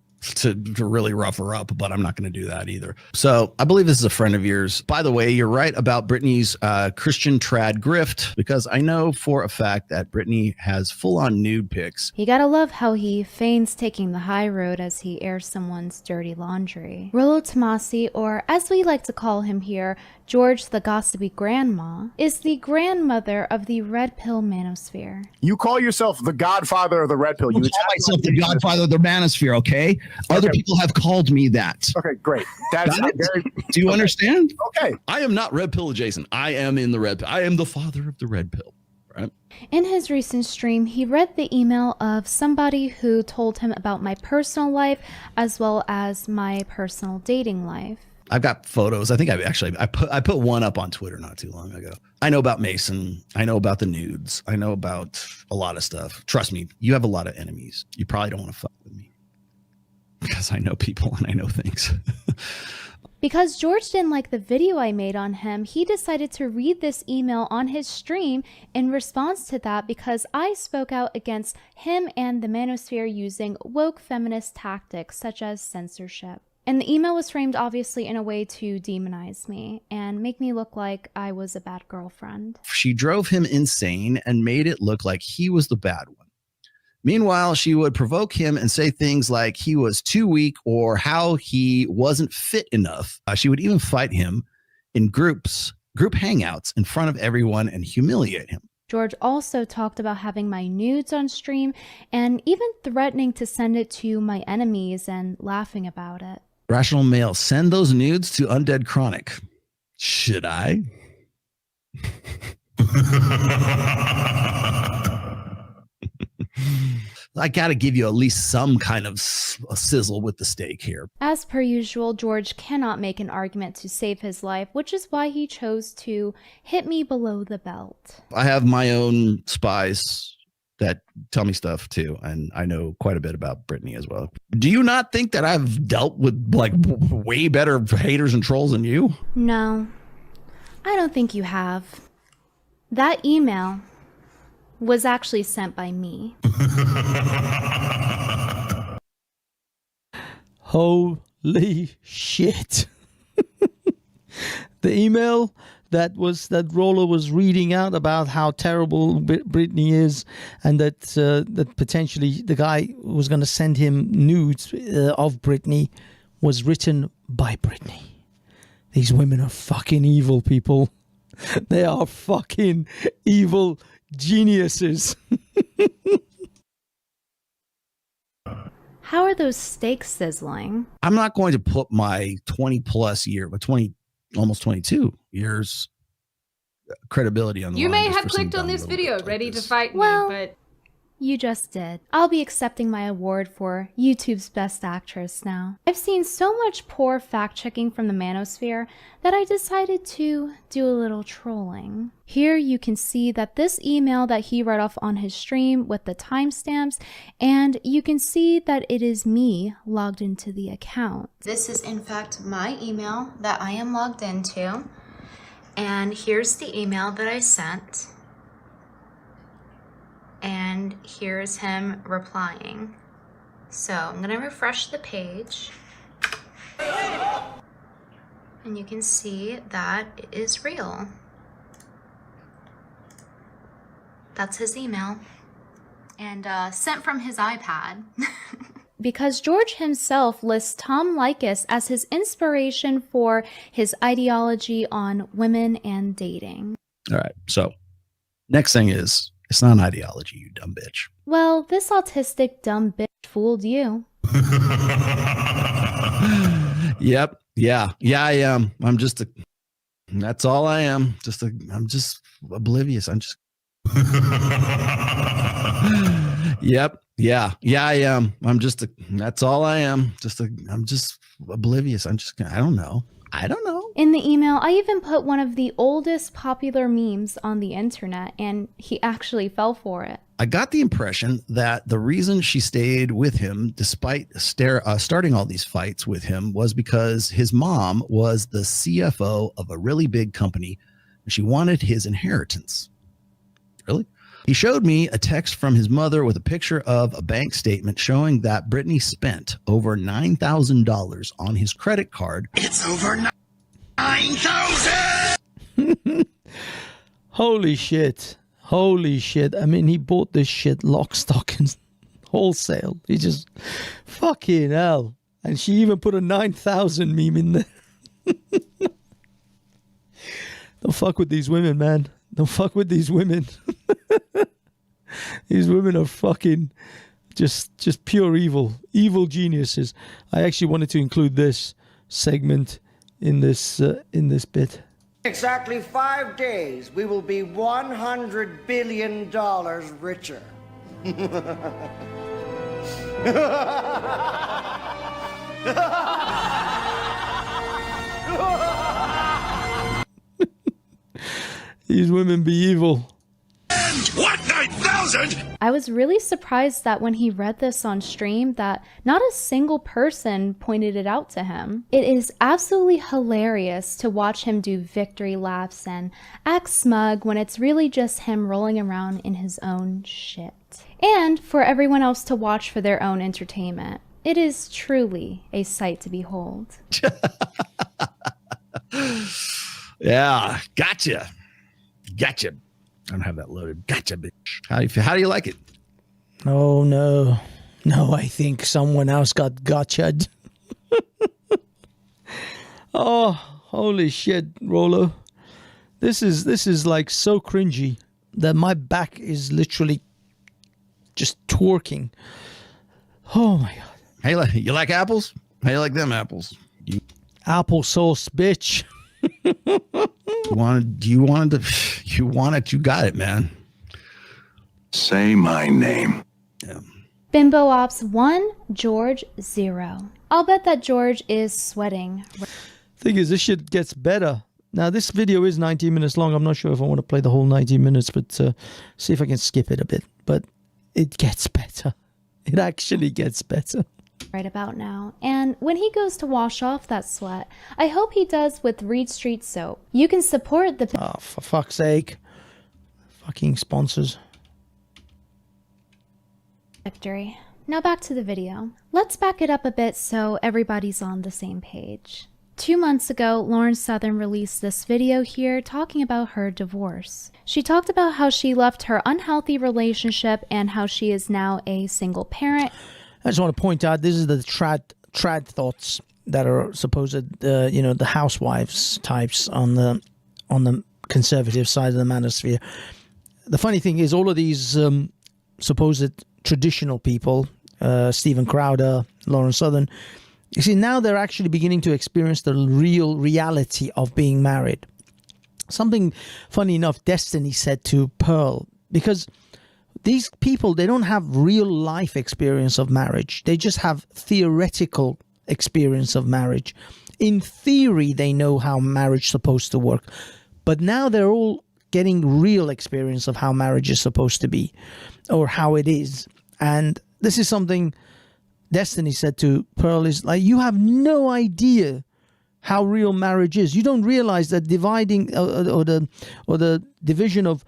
really rough her up, but I'm not going to do that either. So I believe this is a friend of yours. By the way, you're right about Brittany's Christian trad grift, because I know for a fact that Brittany has full-on nude pics. You gotta love how he feigns taking the high road as he airs someone's dirty laundry. Rollo Tomasi, or as we like to call him here, George the Gossipy Grandma, is the grandmother of the Red Pill Manosphere. You call yourself the godfather of the Red Pill. I call myself the godfather of the Manosphere, okay? Other people have called me that. Okay, great. That's very... Do you understand? Okay. I am not Red Pill adjacent. I am in the Red Pill. I am the father of the Red Pill, right? In his recent stream, he read the email of somebody who told him about my personal life as well as my personal dating life. I've got photos. I think I put one up on Twitter not too long ago. I know about Mason. I know about the nudes. I know about a lot of stuff. Trust me, you have a lot of enemies. You probably don't want to fuck with me because I know people and I know things. Because George didn't like the video I made on him, he decided to read this email on his stream in response to that, because I spoke out against him and the Manosphere using woke feminist tactics such as censorship. And the email was framed obviously in a way to demonize me and make me look like I was a bad girlfriend. She drove him insane and made it look like he was the bad one. Meanwhile, she would provoke him and say things like he was too weak or how he wasn't fit enough. She would even fight him in group hangouts in front of everyone and humiliate him. George also talked about having my nudes on stream and even threatening to send it to my enemies and laughing about it. Rational male, send those nudes to Undead Chronic. Should I? I got to give you at least some kind of a sizzle with the steak here. As per usual, George cannot make an argument to save his life, which is why he chose to hit me below the belt. I have my own spies that tell me stuff too, and I know quite a bit about Brittany as well. Do you not think that I've dealt with like way better haters and trolls than you? No, I don't think you have. That email was actually sent by me. Holy shit. The email that Roller was reading out about how terrible Brittany is, and that potentially the guy was going to send him nudes of Brittany, was written by Brittany. These women are fucking evil, people. They are fucking evil geniuses. How are those steaks sizzling? I'm not going to put my 20 plus year, but 20, almost 22 years credibility on the You line may just have for some clicked on dumb this little video bit like ready this. to fight Well, me, but you just did. I'll be accepting my award for YouTube's Best Actress now. I've seen so much poor fact-checking from the manosphere that I decided to do a little trolling. Here you can see that this email that he read off on his stream with the timestamps, and you can see that it is me logged into the account. This is in fact my email that I am logged into, and here's the email that I sent. And here's him replying. So I'm gonna refresh the page. And you can see that it is real. That's his email. And sent from his iPad. Because George himself lists Tom Likas as his inspiration for his ideology on women and dating. All right. So next thing is, it's not an ideology, you dumb bitch. Well, this autistic dumb bitch fooled you. Yep. Yeah, I am. I'm just that's all I am. I'm just oblivious. I'm just Yep. Yeah, I am. That's all I am. I'm just oblivious. I don't know. In the email, I even put one of the oldest popular memes on the internet, and he actually fell for it. I got the impression that the reason she stayed with him, despite starting all these fights with him, was because his mom was the CFO of a really big company, and she wanted his inheritance. Really? He showed me a text from his mother with a picture of a bank statement showing that Brittany spent over $9,000 on his credit card. It's over 9,000! Holy shit. I mean, he bought this shit lock, stock, and wholesale. He just, fucking hell. And she even put a 9,000 meme in there. Don't fuck with these women, man. Don't fuck with these women. These women are fucking just pure evil geniuses. I actually wanted to include this segment in this bit. Exactly 5 days, we will be $100 billion richer. These women be evil. What, 9,000? I was really surprised that when he read this on stream that not a single person pointed it out to him. It is absolutely hilarious to watch him do victory laps and act smug when it's really just him rolling around in his own shit. And for everyone else to watch for their own entertainment. It is truly a sight to behold. Yeah, gotcha. I don't have that loaded. Gotcha, bitch. How do you like it? Oh, no. No, I think someone else got gotcha'd. Oh, holy shit, Rolo. This is like so cringy that my back is literally just twerking. Oh, my God. Hey, you like apples? How you like them apples? Applesauce, bitch. You got it, man. Say my name. Yeah. Bimbo Ops 1, George 0. I'll bet that George is sweating. Thing is, this shit gets better. Now, this video is 19 minutes long. I'm not sure if I want to play the whole 19 minutes, but see if I can skip it a bit. But it gets better. It actually gets better. Right about now. And when he goes to wash off that sweat, I hope he does with Reed Street soap. You can support the... Oh, for fuck's sake. Fucking sponsors. Victory. Now back to the video. Let's back it up a bit so everybody's on the same page. 2 months ago, Lauren Southern released this video here talking about her divorce. She talked about how she left her unhealthy relationship and how she is now a single parent. I just want to point out, this is the trad thoughts that are supposed, the housewives types on the conservative side of the manosphere. The funny thing is, all of these supposed traditional people, Stephen Crowder, Lauren Southern, you see, now they're actually beginning to experience the real reality of being married. Something, funny enough, Destiny said to Pearl, because these people, they don't have real life experience of marriage. They just have theoretical experience of marriage. In theory, they know how marriage is supposed to work. But now they're all getting real experience of how marriage is supposed to be, or how it is. And this is something Destiny said to Pearl, is like, you have no idea how real marriage is. You don't realize that dividing or the division of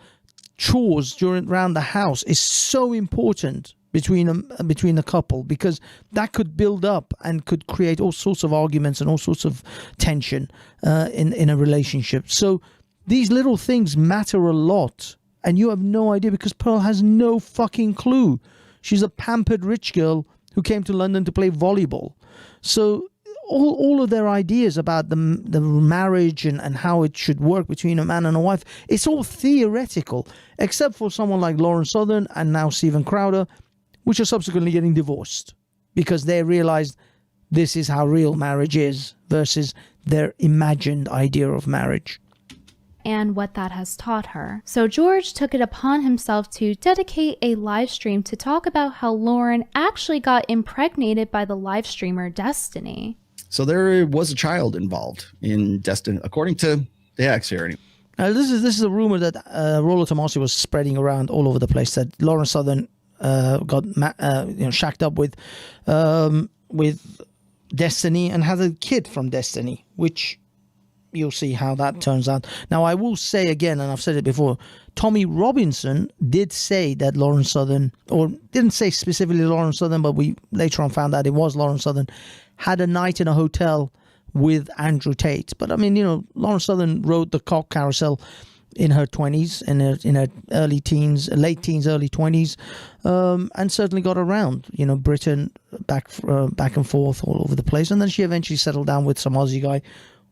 chores around the house is so important between a couple, because that could build up and could create all sorts of arguments and all sorts of tension in a relationship. So these little things matter a lot, and you have no idea, because Pearl has no fucking clue. She's a pampered rich girl who came to London to play volleyball. So all of their ideas about the marriage and how it should work between a man and a wife, it's all theoretical, except for someone like Lauren Southern and now Stephen Crowder, which are subsequently getting divorced because they realized this is how real marriage is versus their imagined idea of marriage. And what that has taught her. So George took it upon himself to dedicate a live stream to talk about how Lauren actually got impregnated by the live streamer Destiny. So there was a child involved in Destiny, according to the X here. This is a rumor that Rollo Tomasi was spreading around all over the place, that Lauren Southern got shacked up with Destiny and had a kid from Destiny, which you'll see how that turns out. Now, I will say again, and I've said it before, Tommy Robinson did say that Lauren Southern, or didn't say specifically Lauren Southern, but we later on found out it was Lauren Southern, had a night in a hotel with Andrew Tate. But I mean, Lauren Southern rode the cock carousel in her 20s, in her early teens, late teens, early 20s, and certainly got around, Britain back and forth all over the place. And then she eventually settled down with some Aussie guy,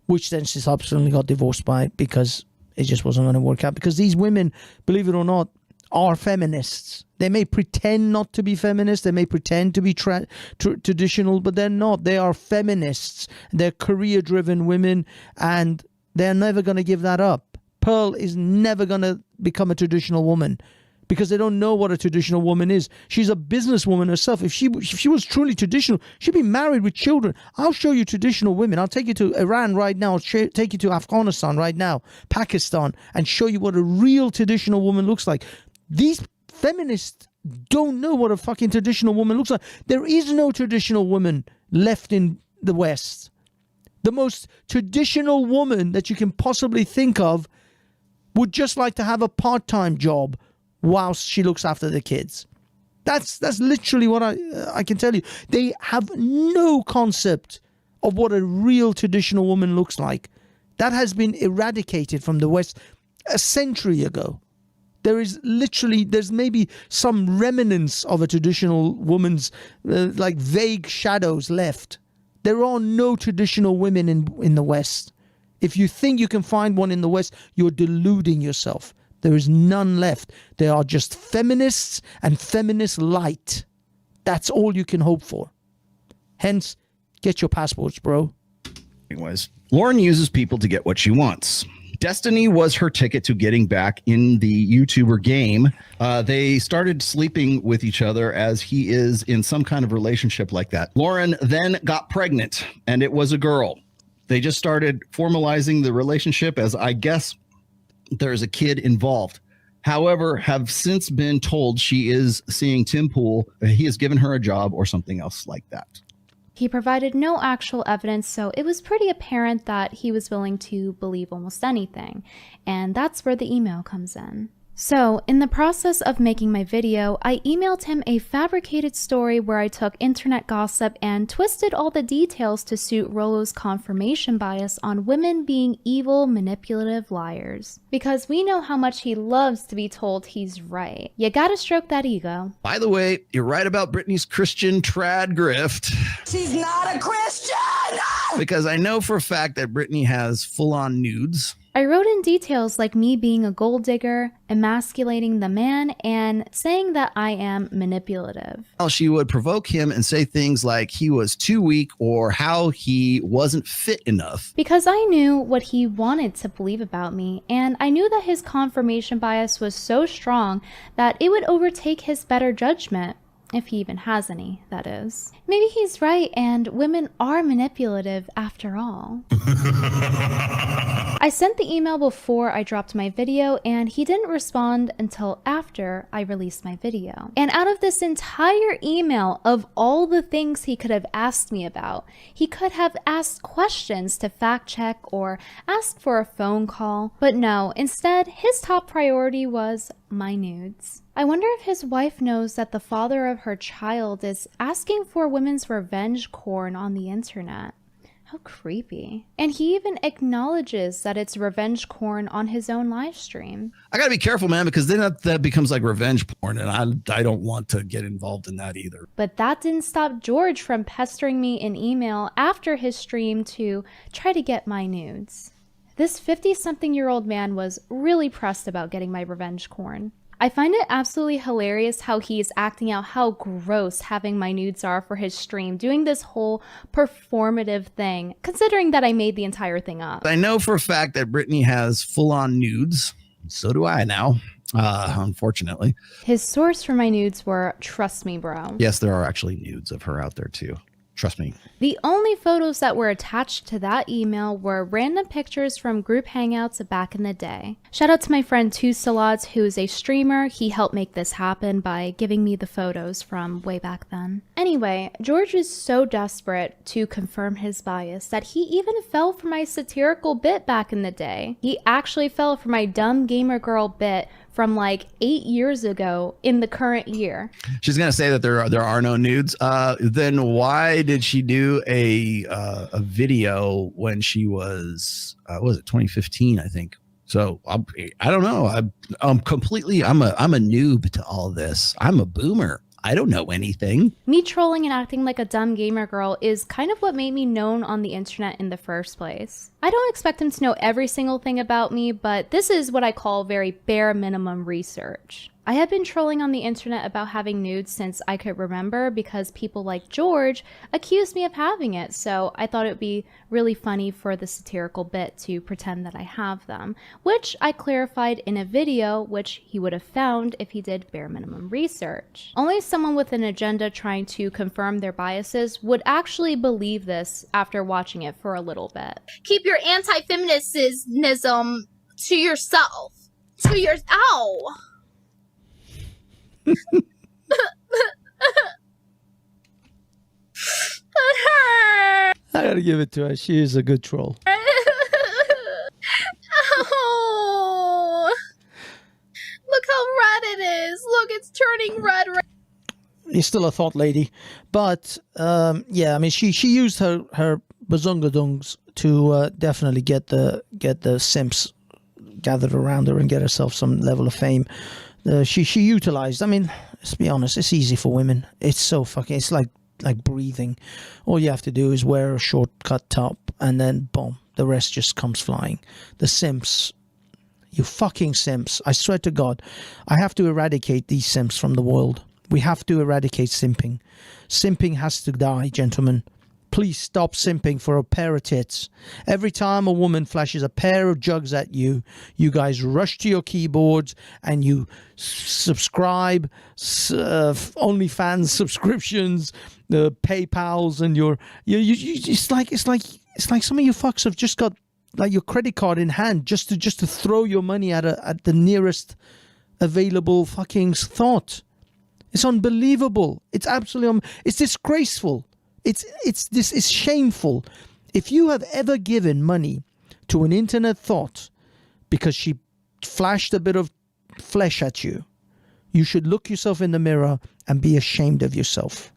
which then she subsequently got divorced by, because it just wasn't going to work out. Because these women, believe it or not, are feminists. They may pretend not to be feminists. They may pretend to be traditional, but they're not. They are feminists. They're career-driven women, and they're never going to give that up. Pearl is never going to become a traditional woman, because they don't know what a traditional woman is. She's a businesswoman herself. If she was truly traditional, she'd be married with children. I'll show you traditional women. I'll take you to Iran right now. I'll take you to Afghanistan right now, Pakistan, and show you what a real traditional woman looks like. These feminists don't know what a fucking traditional woman looks like. There is no traditional woman left in the West. The most traditional woman that you can possibly think of would just like to have a part-time job whilst she looks after the kids. That's literally what I can tell you. They have no concept of what a real traditional woman looks like. That has been eradicated from the West a century ago. There's maybe some remnants of a traditional woman's like vague shadows left. There are no traditional women in the West. If you think you can find one in the West, you're deluding yourself. There is none left. They are just feminists and feminist light. That's all you can hope for. Hence, get your passports, bro. Anyways, Lauren uses people to get what she wants. Destiny was her ticket to getting back in the YouTuber game. They started sleeping with each other as he is in some kind of relationship like that. Lauren then got pregnant, and it was a girl. They just started formalizing the relationship as I guess there's a kid involved. However, have since been told she is seeing Tim Pool. He has given her a job or something else like that. He provided no actual evidence, so it was pretty apparent that he was willing to believe almost anything. And that's where the email comes in. So, in the process of making my video, I emailed him a fabricated story where I took internet gossip and twisted all the details to suit Rollo's confirmation bias on women being evil, manipulative liars. Because we know how much he loves to be told he's right. You gotta stroke that ego. By the way, you're right about Brittany's Christian trad grift. She's not a Christian! Because I know for a fact that Brittany has full-on nudes. I wrote in details like me being a gold digger, emasculating the man, and saying that I am manipulative. She would provoke him and say things like he was too weak or how he wasn't fit enough. Because I knew what he wanted to believe about me, and I knew that his confirmation bias was so strong that it would overtake his better judgment. If he even has any, that is. Maybe he's right, and women are manipulative after all. I sent the email before I dropped my video, and he didn't respond until after I released my video. And out of this entire email, of all the things he could have asked me about, he could have asked questions to fact check or ask for a phone call. But no, instead, his top priority was my nudes. I wonder if his wife knows that the father of her child is asking for women's revenge porn on the internet. How creepy. And he even acknowledges that it's revenge porn on his own live stream. I gotta be careful, man, because then that becomes like revenge porn, and I don't want to get involved in that either. But that didn't stop George from pestering me in email after his stream to try to get my nudes. This 50-something-year-old man was really pressed about getting my revenge porn. I find it absolutely hilarious how he's acting out how gross having my nudes are for his stream, doing this whole performative thing, considering that I made the entire thing up. I know for a fact that Brittany has full-on nudes. So do I now, unfortunately. His source for my nudes were, trust me, bro. Yes, there are actually nudes of her out there too. Trust me. The only photos that were attached to that email were random pictures from group hangouts back in the day. Shout out to my friend Two Salads, who is a streamer. He helped make this happen by giving me the photos from way back then. Anyway, George is so desperate to confirm his bias that he even fell for my satirical bit back in the day. He actually fell for my dumb gamer girl bit from like 8 years ago in the current year. She's gonna say that there are no nudes. Then why did she do a video when she was it 2015? I think. So I don't know. I'm a noob to all this. I'm a boomer. I don't know anything. Me trolling and acting like a dumb gamer girl is kind of what made me known on the internet in the first place. I don't expect him to know every single thing about me, but this is what I call very bare minimum research. I had been trolling on the internet about having nudes since I could remember because people like George accused me of having it, so I thought it would be really funny for the satirical bit to pretend that I have them, which I clarified in a video which he would have found if he did bare minimum research. Only someone with an agenda trying to confirm their biases would actually believe this after watching it for a little bit. Keep your anti-feminism to yourself. Ow! That hurt. I gotta give it to her. She is a good troll. Oh, look how red it is. Look, it's turning red. He's still a thought lady, but yeah, I mean, she used her bazungadungs to definitely get the simps gathered around her and get herself some level of fame. She utilized. I mean, let's be honest. It's easy for women. It's so fucking. It's like breathing. All you have to do is wear a short cut top, and then boom, the rest just comes flying. The simps, you fucking simps! I swear to God, I have to eradicate these simps from the world. We have to eradicate simping. Simping has to die, gentlemen. please stop simping for a pair of tits. Every time a woman flashes a pair of jugs at you, you guys rush to your keyboards and you subscribe, OnlyFans subscriptions, the PayPals, and it's like some of you fucks have just got like your credit card in hand just to throw your money at the nearest available fucking thought. It's unbelievable. It's absolutely it's disgraceful. It's shameful. If you have ever given money to an internet thought because she flashed a bit of flesh at you, you should look yourself in the mirror and be ashamed of yourself.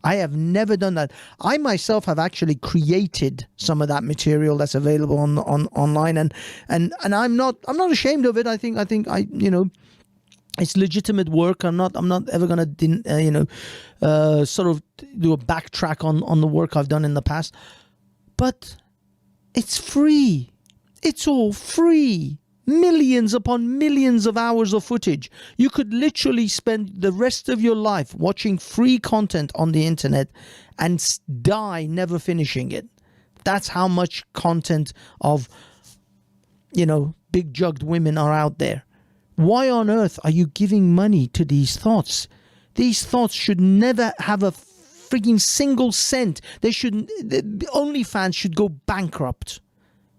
I have never done that. I myself have actually created some of that material that's available on online, and I'm not ashamed of it. I think it's legitimate work. I'm not ever gonna sort of do a backtrack on the work I've done in the past. But it's free. It's all free. Millions upon millions of hours of footage. You could literally spend the rest of your life watching free content on the internet and die never finishing it. That's how much content of, big jugged women are out there. Why on earth are you giving money to these thoughts? These thoughts should never have a freaking single cent. The OnlyFans should go bankrupt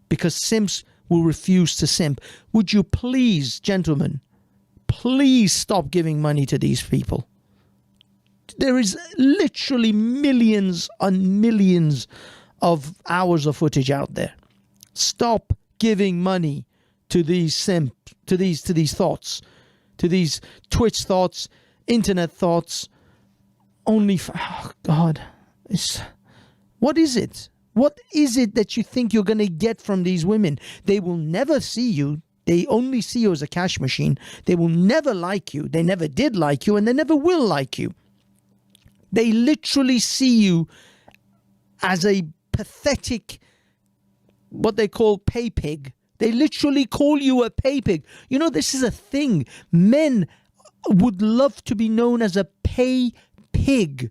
because simps will refuse to simp. Would you please, gentlemen, please stop giving money to these people? There is literally millions and millions of hours of footage out there. Stop giving money to these simp, to these thoughts, to these Twitch thoughts, internet thoughts. Oh God, what is it? What is it that you think you're going to get from these women? They will never see you. They only see you as a cash machine. They will never like you. They never did like you, and they never will like you. They literally see you as a pathetic, what they call pay pig. They literally call you a pay pig. This is a thing. Men would love to be known as a pay pig,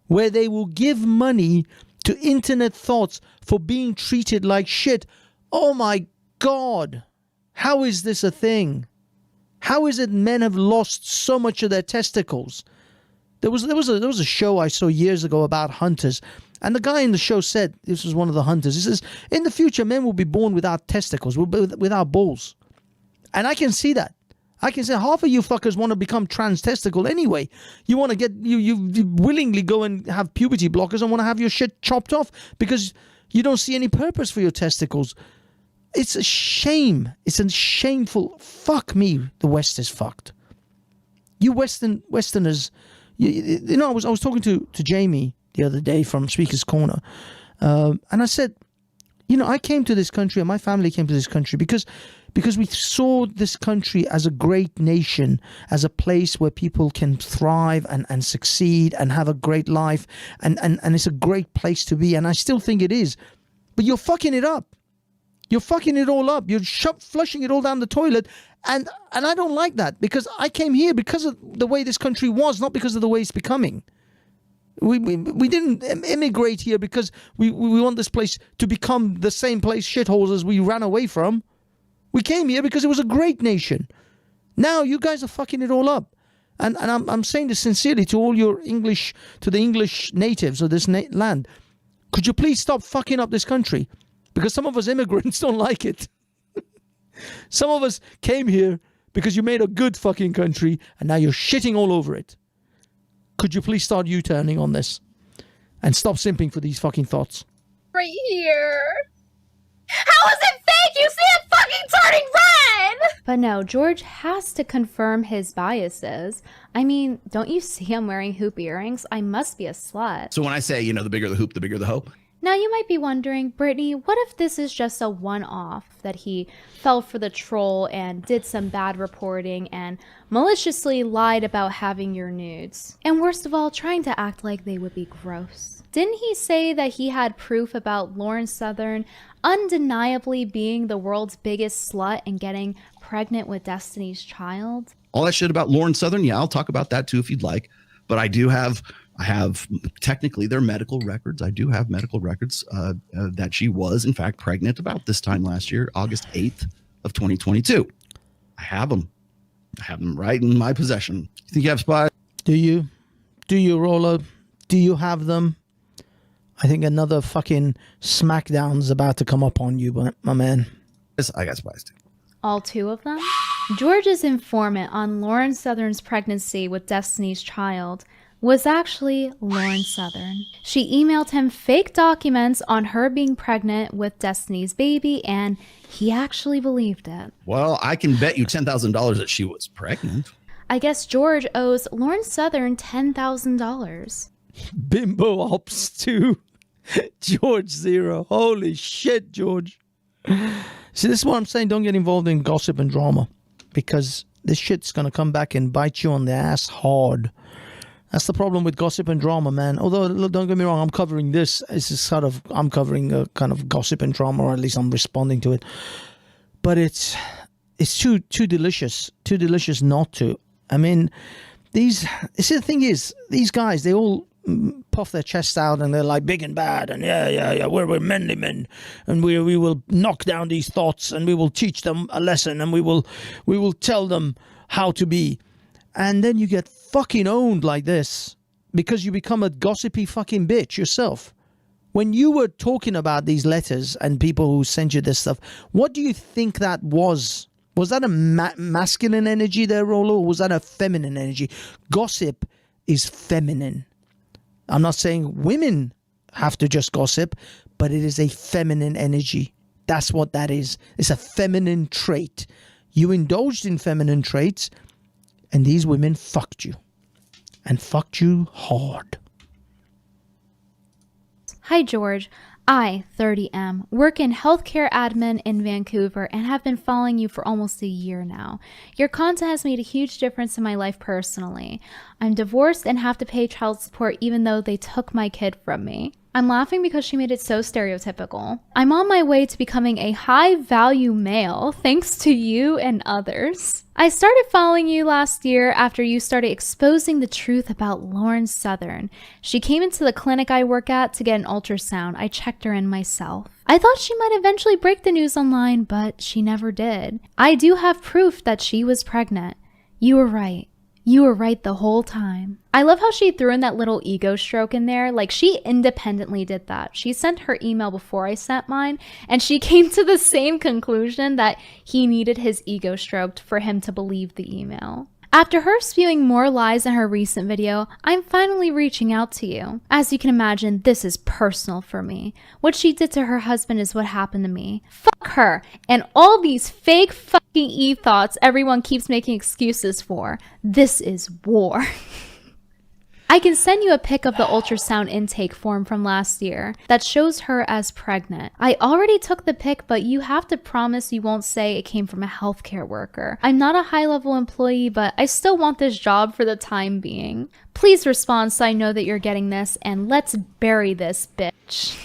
where they will give money to internet thoughts for being treated like shit. Oh my God. How is this a thing? How is it men have lost so much of their testicles? There was a show I saw years ago about hunters, and the guy in the show said, this was one of the hunters, he says, in the future men will be born without testicles, without balls. And I can see that. I can say half of you fuckers want to become trans testicle anyway. You want to get, you willingly go and have puberty blockers and want to have your shit chopped off because you don't see any purpose for your testicles. It's a shame. It's a shameful, fuck me, the West is fucked. You Westerners, I was talking to Jamie the other day from Speaker's Corner, and I said, I came to this country, and my family came to this country because we saw this country as a great nation, as a place where people can thrive and succeed and have a great life, and it's a great place to be, and I still think it is. But you're fucking it up. You're fucking it all up. You're flushing it all down the toilet, and I don't like that, because I came here because of the way this country was, not because of the way it's becoming. We didn't immigrate here because we want this place to become the same place shitholes as we ran away from. We came here because it was a great nation. Now you guys are fucking it all up. And I'm saying this sincerely to all your English, to the English natives of this land. Could you please stop fucking up this country? Because some of us immigrants don't like it. Some of us came here because you made a good fucking country and now you're shitting all over it. Could you please start U-turning on this and stop simping for these fucking thoughts? Right here. How is it fake? You see it fucking turning red! But no, George has to confirm his biases. I mean, don't you see I'm wearing hoop earrings? I must be a slut. So when I say, the bigger the hoop, the bigger the hope. Now you might be wondering, Brittany, what if this is just a one-off, that he fell for the troll and did some bad reporting and maliciously lied about having your nudes? And worst of all, trying to act like they would be gross. Didn't he say that he had proof about Lauren Southern undeniably being the world's biggest slut and getting pregnant with Destiny's Child? All that shit about Lauren Southern, yeah, I'll talk about that too if you'd like. But I do have I have technically their medical records. I do have medical records that she was in fact pregnant about this time last year, August 8th of 2022. I have them. I have them right in my possession. You think you have spies? Do you? Do you, Roller? Do you have them? I think another fucking smackdown's about to come up on you, my man. Yes, I got spies too. All 2 of them? George's informant on Lauren Southern's pregnancy with Destiny's child was actually Lauren Southern. She emailed him fake documents on her being pregnant with Destiny's baby, and he actually believed it. Well, I can bet you $10,000 that she was pregnant. I guess George owes Lauren Southern $10,000. Bimbo Ops 2. George 0. Holy shit, George. See, this is what I'm saying. Don't get involved in gossip and drama, because this shit's going to come back and bite you on the ass hard. That's the problem with gossip and drama, man. Although, look, don't get me wrong, I'm covering this. I'm covering a kind of gossip and drama, or at least I'm responding to it. But it's too delicious not to. I mean, the thing is, these guys, they all puff their chests out and they're like big and bad and yeah, we're manly men, and we will knock down these thoughts and we will teach them a lesson and we will tell them how to be. And then you get fucking owned like this because you become a gossipy fucking bitch yourself. When you were talking about these letters and people who sent you this stuff, what do you think that was? Was that a masculine energy there, Rolo, or was that a feminine energy? Gossip is feminine. I'm not saying women have to just gossip, but it is a feminine energy. That's what that is. It's a feminine trait. You indulged in feminine traits, and these women fucked you. And fucked you hard. Hi, George. I, 30M, work in healthcare admin in Vancouver and have been following you for almost a year now. Your content has made a huge difference in my life personally. I'm divorced and have to pay child support even though they took my kid from me. I'm laughing because she made it so stereotypical. I'm on my way to becoming a high-value male thanks to you and others. I started following you last year after you started exposing the truth about Lauren Southern. She came into the clinic I work at to get an ultrasound. I checked her in myself. I thought she might eventually break the news online, but she never did. I do have proof that she was pregnant. You were right. You were right the whole time. I love how she threw in that little ego stroke in there. Like, she independently did that. She sent her email before I sent mine, and she came to the same conclusion that he needed his ego stroked for him to believe the email. After her spewing more lies in her recent video, I'm finally reaching out to you. As you can imagine, this is personal for me. What she did to her husband is what happened to me. Fuck her and all these fake fucking e-thoughts everyone keeps making excuses for. This is war. I can send you a pic of the ultrasound intake form from last year that shows her as pregnant. I already took the pic, but you have to promise you won't say it came from a healthcare worker. I'm not a high-level employee, but I still want this job for the time being. Please respond so I know that you're getting this, and let's bury this bitch.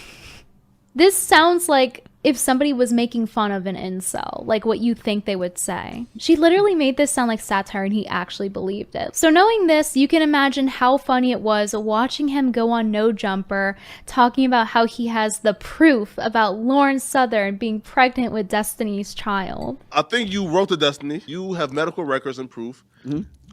This sounds like if somebody was making fun of an incel, like what you think they would say. She literally made this sound like satire and he actually believed it. So knowing this, you can imagine how funny it was watching him go on No Jumper, talking about how he has the proof about Lauren Southern being pregnant with Destiny's child. I think you wrote to Destiny. You have medical records and proof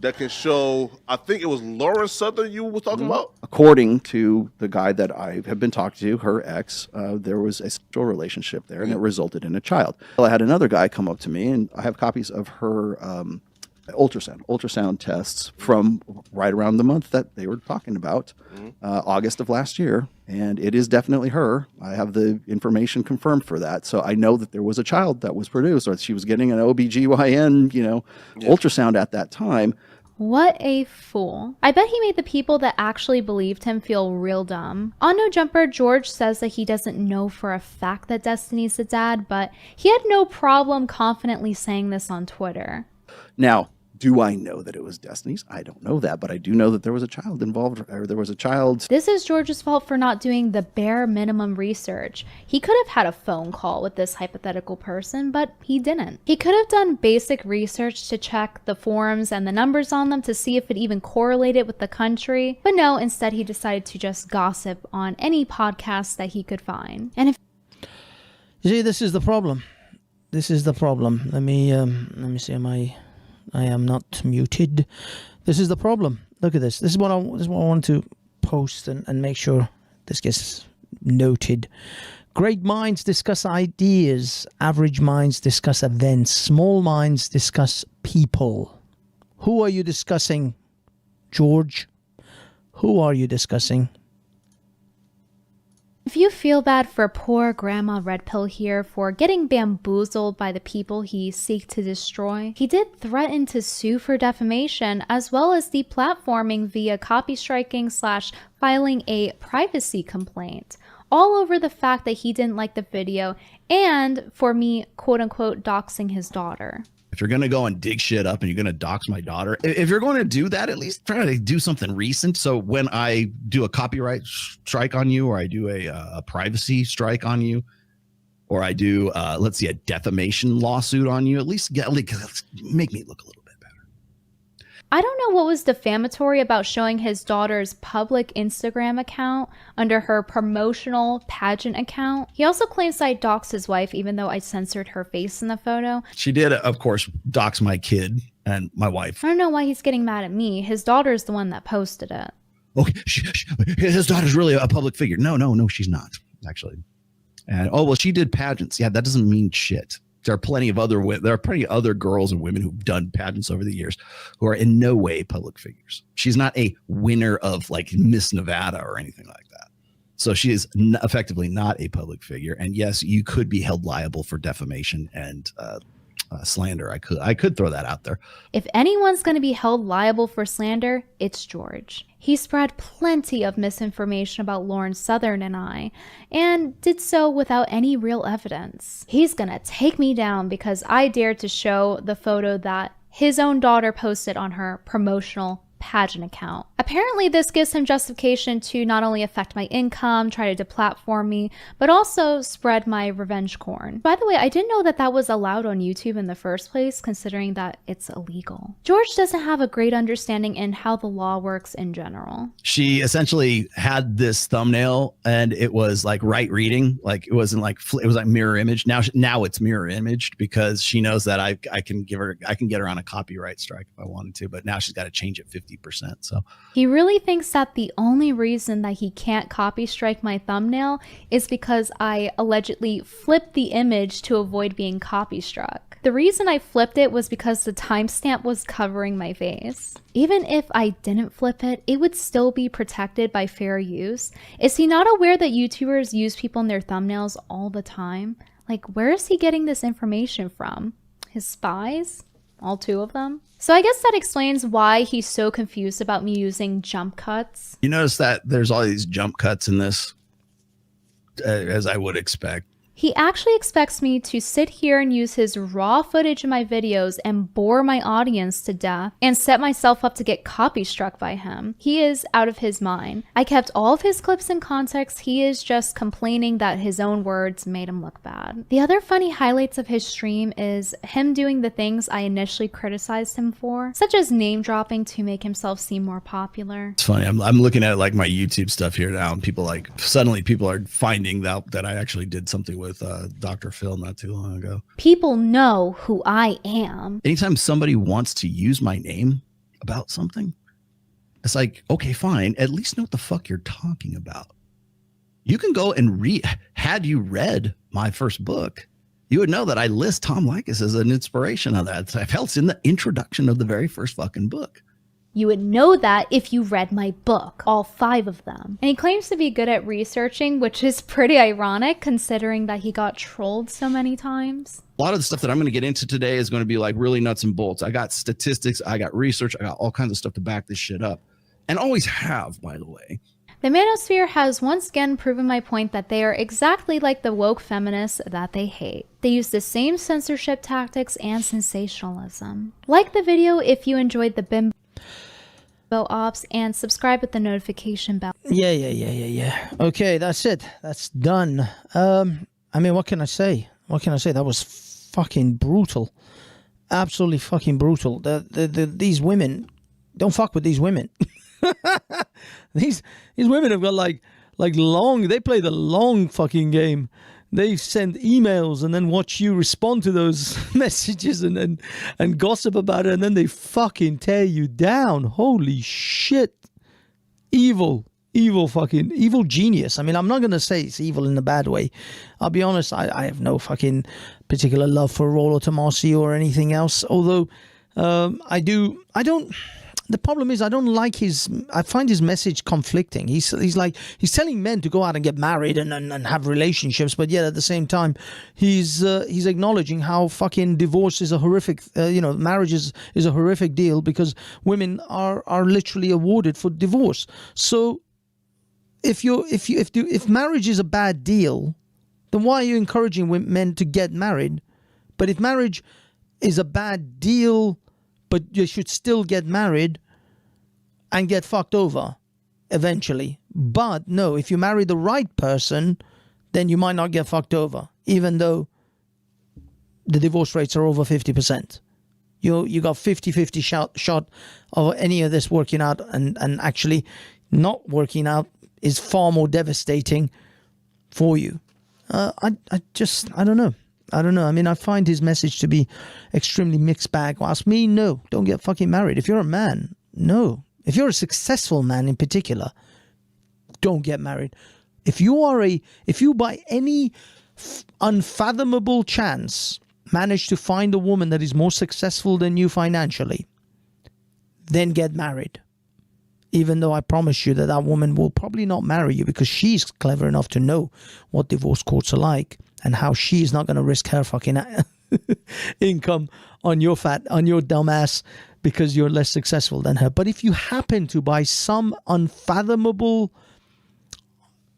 that can show, I think it was Lauren Southern you were talking about? According to the guy that I have been talking to, her ex, there was a sexual relationship there and it resulted in a child. Well, I had another guy come up to me and I have copies of her ultrasound tests from right around the month that they were talking about, August of last year. And it is definitely her. I have the information confirmed for that. So I know that there was a child that was produced, or she was getting an OBGYN, ultrasound at that time. What a fool. I bet he made the people that actually believed him feel real dumb. On No Jumper, George says that he doesn't know for a fact that Destiny's the dad, but he had no problem confidently saying this on Twitter. Now, Do I know that it was Destiny's? I don't know that, but I do know that there was a child involved, or there was a child. This is George's fault for not doing the bare minimum research. He could have had a phone call with this hypothetical person, but he didn't. He could have done basic research to check the forums and the numbers on them to see if it even correlated with the country, but no, instead he decided to just gossip on any podcast that he could find. And if you see, this is the problem. This is the problem. Let me see. I am not muted. This is the problem. Look at this. This is what I want to post and make sure this gets noted. Great minds discuss ideas. Average minds discuss events. Small minds discuss people. Who are you discussing, George? Who are you discussing? If you feel bad for poor Grandma Red Pill here for getting bamboozled by the people he seeks to destroy, he did threaten to sue for defamation as well as deplatforming via copy striking / filing a privacy complaint, all over the fact that he didn't like the video and for me, quote unquote, doxing his daughter. If you're going to go and dig shit up and you're going to dox my daughter, if you're going to do that, at least try to do something recent. So when I do a copyright strike on you, or I do a privacy strike on you, or I do, let's see, a defamation lawsuit on you, at least make me look a little bit better. I don't know what was defamatory about showing his daughter's public Instagram account under her promotional pageant account. He also claims I doxed his wife even though I censored her face in the photo. She did, of course, dox my kid and my wife. I don't know why he's getting mad at me. His daughter's the one that posted it. Okay, his daughter's really a public figure. No, she's not, actually. And oh, well, she did pageants. Yeah, that doesn't mean shit. There are plenty of other girls and women who've done pageants over the years who are in no way public figures. She's not a winner of like Miss Nevada or anything like that. So she is effectively not a public figure. And yes, you could be held liable for defamation and slander. I could throw that out there. If anyone's going to be held liable for slander, it's George. He spread plenty of misinformation about Lauren Southern and I, and did so without any real evidence. He's gonna take me down because I dared to show the photo that his own daughter posted on her promotional pageant account. Apparently this gives him justification to not only affect my income, try to deplatform me, but also spread my revenge corn. By the way, I didn't know that that was allowed on YouTube in the first place, considering that it's illegal. George doesn't have a great understanding in how the law works in general. She essentially had this thumbnail and it was like right reading, like it wasn't like, it was like mirror image. Now it's mirror imaged because she knows that I can get her on a copyright strike if I wanted to, but now she's got to change it 50%. So he really thinks that the only reason that he can't copy strike my thumbnail is because I allegedly flipped the image to avoid being copy struck. The reason I flipped it was because the timestamp was covering my face. Even if I didn't flip it, it would still be protected by fair use. Is he not aware that YouTubers use people in their thumbnails all the time? Like, where is he getting this information from? His spies? All two of them? So I guess that explains why he's so confused about me using jump cuts. You notice that there's all these jump cuts in this, as I would expect. He actually expects me to sit here and use his raw footage in my videos and bore my audience to death and set myself up to get copy struck by him. He is out of his mind. I kept all of his clips in context. He is just complaining that his own words made him look bad. The other funny highlights of his stream is him doing the things I initially criticized him for, such as name dropping to make himself seem more popular. It's funny. I'm looking at like my YouTube stuff here now, and suddenly people are finding out that I actually did something with Dr. Phil not too long ago. People know who I am. Anytime somebody wants to use my name about something, it's like, okay, fine. At least know what the fuck you're talking about. You can go and had you read my first book, you would know that I list Tom Likas as an inspiration of that. Hell, it's in the introduction of the very first fucking book. You would know that if you read my book, all 5 of them. And he claims to be good at researching, which is pretty ironic considering that he got trolled so many times. A lot of the stuff that I'm going to get into today is going to be like really nuts and bolts. I got statistics, I got research, I got all kinds of stuff to back this shit up. And always have, by the way. The manosphere has once again proven my point that they are exactly like the woke feminists that they hate. They use the same censorship tactics and sensationalism. Like the video if you enjoyed the bimbo ops, and subscribe with the notification bell. Yeah. Okay, that's it. That's done. I mean, what can I say? That was fucking brutal. Absolutely fucking brutal. These women, don't fuck with these women. These women have got like long. They play the long fucking game. They send emails and then watch you respond to those messages and gossip about it, and then they fucking tear you down. Holy shit! Evil genius. I mean, I'm not gonna say it's evil in a bad way. I'll be honest. I have no fucking particular love for Rollo Tomasi or anything else. Although I don't. The problem is I don't like I find his message conflicting. He's telling men to go out and get married and have relationships, but yet at the same time he's acknowledging how fucking divorce is a horrific, marriage is a horrific deal because women are literally awarded for divorce. So if marriage is a bad deal, then why are you encouraging men to get married? But if marriage is a bad deal, but you should still get married and get fucked over eventually. But no, if you marry the right person, then you might not get fucked over, even though the divorce rates are over 50%. You got 50-50 shot of any of this working out, and actually not working out is far more devastating for you. I don't know. I mean, I find his message to be extremely mixed bag. Ask me, no, don't get fucking married. If you're a man, no. If you're a successful man in particular, don't get married. If you by any unfathomable chance manage to find a woman that is more successful than you financially, then get married. Even though I promise you that woman will probably not marry you because she's clever enough to know what divorce courts are like and how she's not going to risk her fucking income on your dumb ass because you're less successful than her. But if you happen to, by some unfathomable,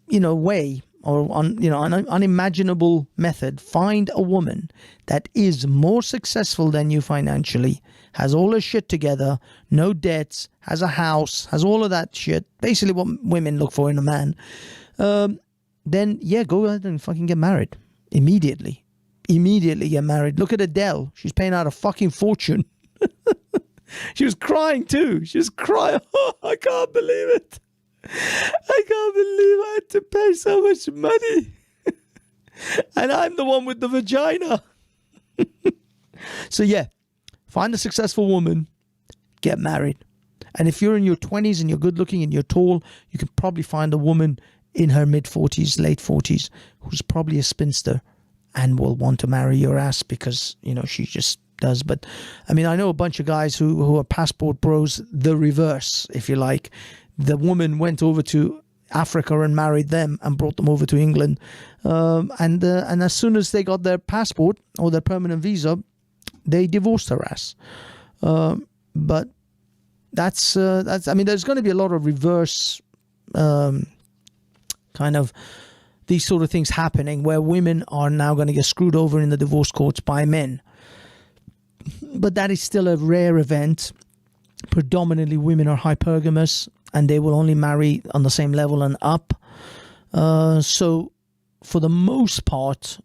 way or an unimaginable method, find a woman that is more successful than you financially, has all her shit together, no debts, has a house, has all of that shit, basically what women look for in a man, then yeah, go ahead and fucking get married. Immediately get married. Look at Adele. She's paying out a fucking fortune. She was crying too. She was crying. Oh, I can't believe it. I can't believe I had to pay so much money. And I'm the one with the vagina. So yeah, find a successful woman, get married. And if you're in your 20s and you're good looking and you're tall, you can probably find a woman in her mid-40s, late 40s, who's probably a spinster and will want to marry your ass because, she just does. But I mean, I know a bunch of guys who are passport bros, the reverse, if you like. The woman went over to Africa and married them and brought them over to England. And as soon as they got their passport or their permanent visa, they divorced her ass. But that's I mean, there's going to be a lot of reverse kind of these sort of things happening where women are now going to get screwed over in the divorce courts by men. But that is still a rare event. Predominantly women are hypergamous and they will only marry on the same level and up. So for the most part,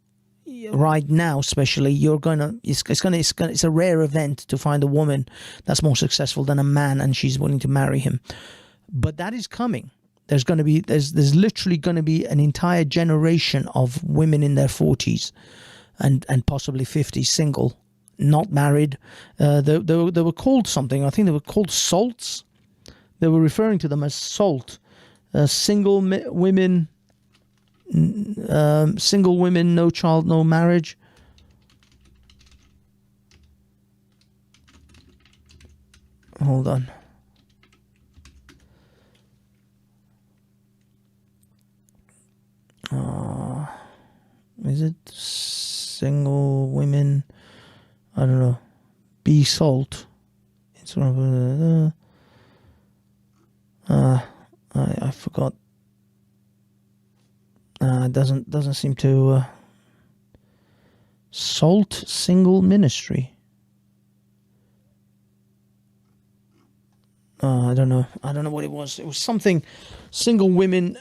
right now especially, it's a rare event to find a woman that's more successful than a man and she's willing to marry him. But that is coming. There's literally going to be an entire generation of women in their 40s and possibly 50s, single, not married. They were called something. I think they were called salts. They were referring to them as salt. Single women, no child, no marriage. Hold on. Is it single women? I don't know. Be salt. It's one of I forgot Doesn't seem to Salt Single Ministry. I don't know what it was. It was something single women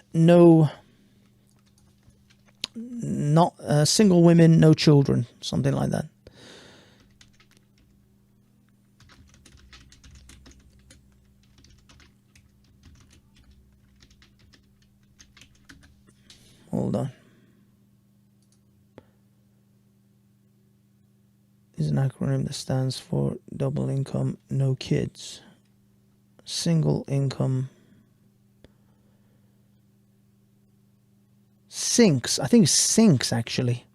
single women no children, something like that. Hold on. Is an acronym that stands for double income, no kids. Single income. Sinks. I think sinks, actually.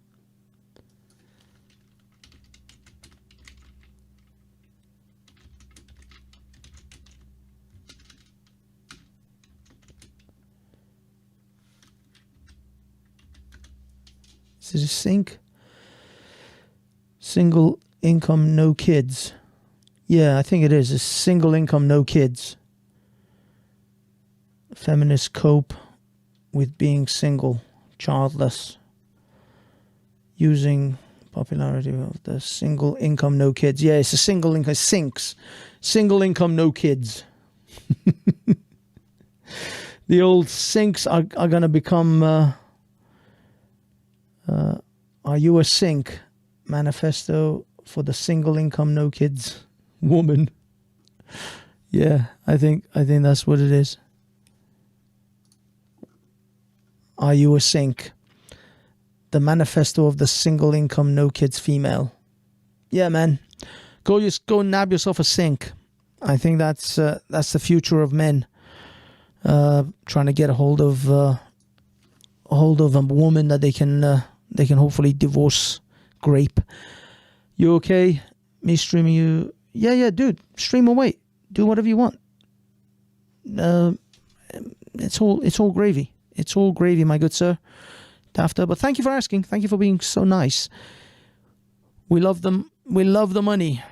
Is it a sink? Single income, no kids. Yeah, I think it is. A single income, no kids. Feminists cope with being single, childless, using popularity of the single income, no kids. Yeah, it's a single income, sinks. Single income, no kids. The old sinks are going to become, are you a sink? Manifesto for the single income, no kids woman. Yeah, I think that's what it is. Are you a sink? The manifesto of the single income, no kids female. Yeah, man. Go nab yourself a sink. I think that's the future of men. Trying to get a hold of a woman that they can hopefully divorce, grape. You okay? Me streaming you? Yeah, dude. Stream away. Do whatever you want. It's all gravy. It's all gravy, my good sir. After, but thank you for asking. Thank you for being so nice. We love them. We love the money.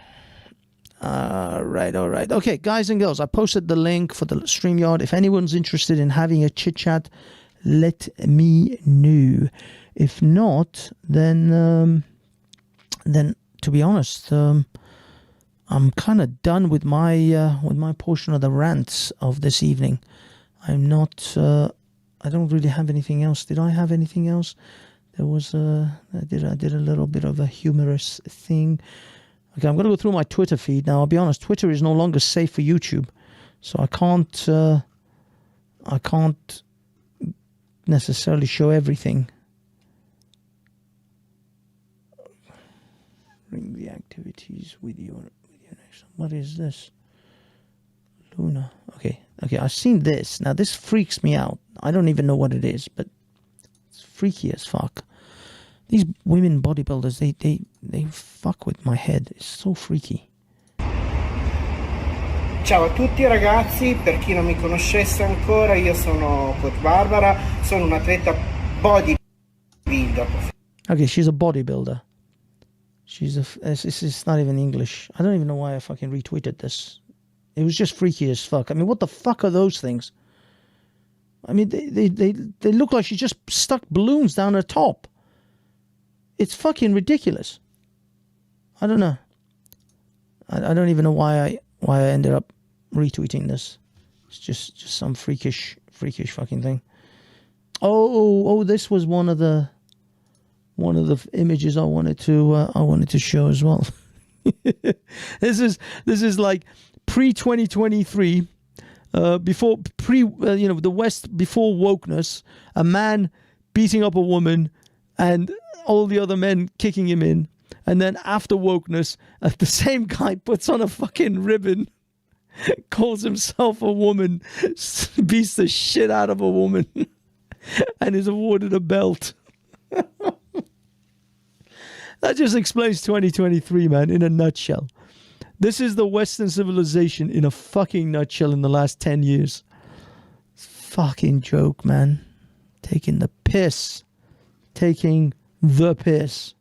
All right. Okay, guys and girls, I posted the link for the StreamYard. If anyone's interested in having a chit chat, let me know. If not, then to be honest, I'm kind of done with my portion of the rants of this evening. I'm not. I don't really have anything else. Did I have anything else? There was I did a little bit of a humorous thing. Okay, I'm going to go through my Twitter feed now. I'll be honest, Twitter is no longer safe for YouTube, so I can't necessarily show everything. Bring the activities with your next. What is this? Luna. Okay, I've seen this. Now this freaks me out. I don't even know what it is, but it's freaky as fuck. These women bodybuilders, they fuck with my head. It's so freaky. Ciao a tutti ragazzi, per chi non mi conoscesse ancora, io sono Coach Barbara, sono un atleta bodybuilder. Okay, she's a bodybuilder. It's not even English. I don't even know why I fucking retweeted this. It was just freaky as fuck. I mean, what the fuck are those things? I mean, they look like she just stuck balloons down her top. It's fucking ridiculous. I don't know. I don't even know why I ended up retweeting this. It's just some freakish fucking thing. Oh, this was one of the images I wanted to show as well. This is like pre-2023, before the West before wokeness, a man beating up a woman and all the other men kicking him in, and then after wokeness, the same guy puts on a fucking ribbon, calls himself a woman, beats the shit out of a woman, and is awarded a belt. That just explains 2023, man, in a nutshell. This is the Western civilization in a fucking nutshell in the last 10 years. Fucking joke, man. Taking the piss. Taking the piss.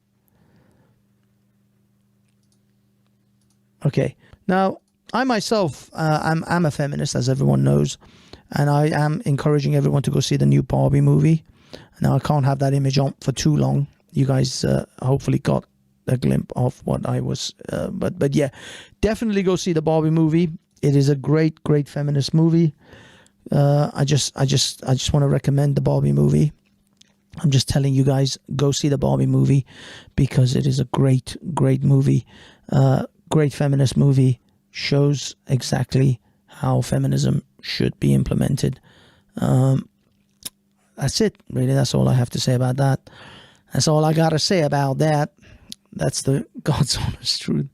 Okay. Now, I myself, I'm a feminist, as everyone knows. And I am encouraging everyone to go see the new Barbie movie. Now I can't have that image on for too long. You guys hopefully got a glimpse of what I was, but yeah, definitely go see the Barbie movie. It is a great feminist movie. I just want to recommend the Barbie movie. I'm just telling you guys, go see the Barbie movie because it is a great movie, great feminist movie. Shows exactly how feminism should be implemented. That's it, really. That's all I have to say about that. That's all I gotta say about that. That's the God's honest truth.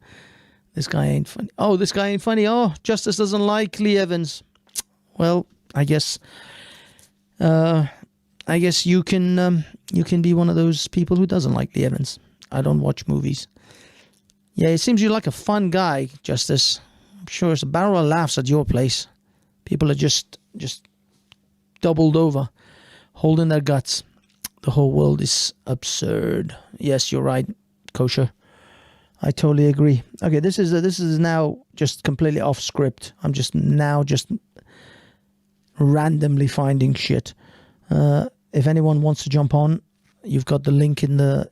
This guy ain't funny. Oh, this guy ain't funny. Oh, Justice doesn't like Lee Evans. Well, I guess you can be one of those people who doesn't like Lee Evans. I don't watch movies. Yeah, it seems you're like a fun guy, Justice. I'm sure it's a barrel of laughs at your place. People are just doubled over, holding their guts. The whole world is absurd. Yes, you're right, Kosher. I totally agree. Okay, this is now just completely off script. I'm just randomly finding shit. If anyone wants to jump on, you've got the link in the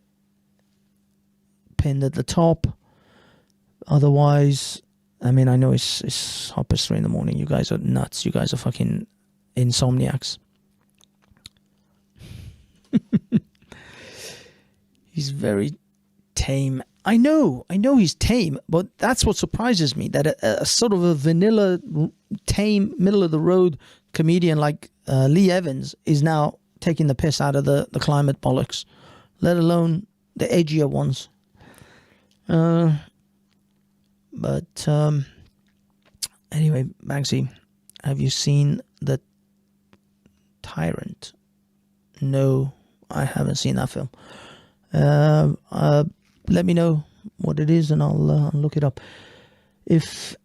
pinned at the top. Otherwise, I mean, I know it's 3:30 in the morning. You guys are nuts. You guys are fucking insomniacs. He's very tame. I know he's tame, but that's what surprises me, that a sort of a vanilla, tame, middle-of-the-road comedian like Lee Evans is now taking the piss out of the climate bollocks, let alone the edgier ones. But anyway, Banksy, have you seen The Tyrant? No, I haven't seen that film. Let me know what it is, and I'll look it up. This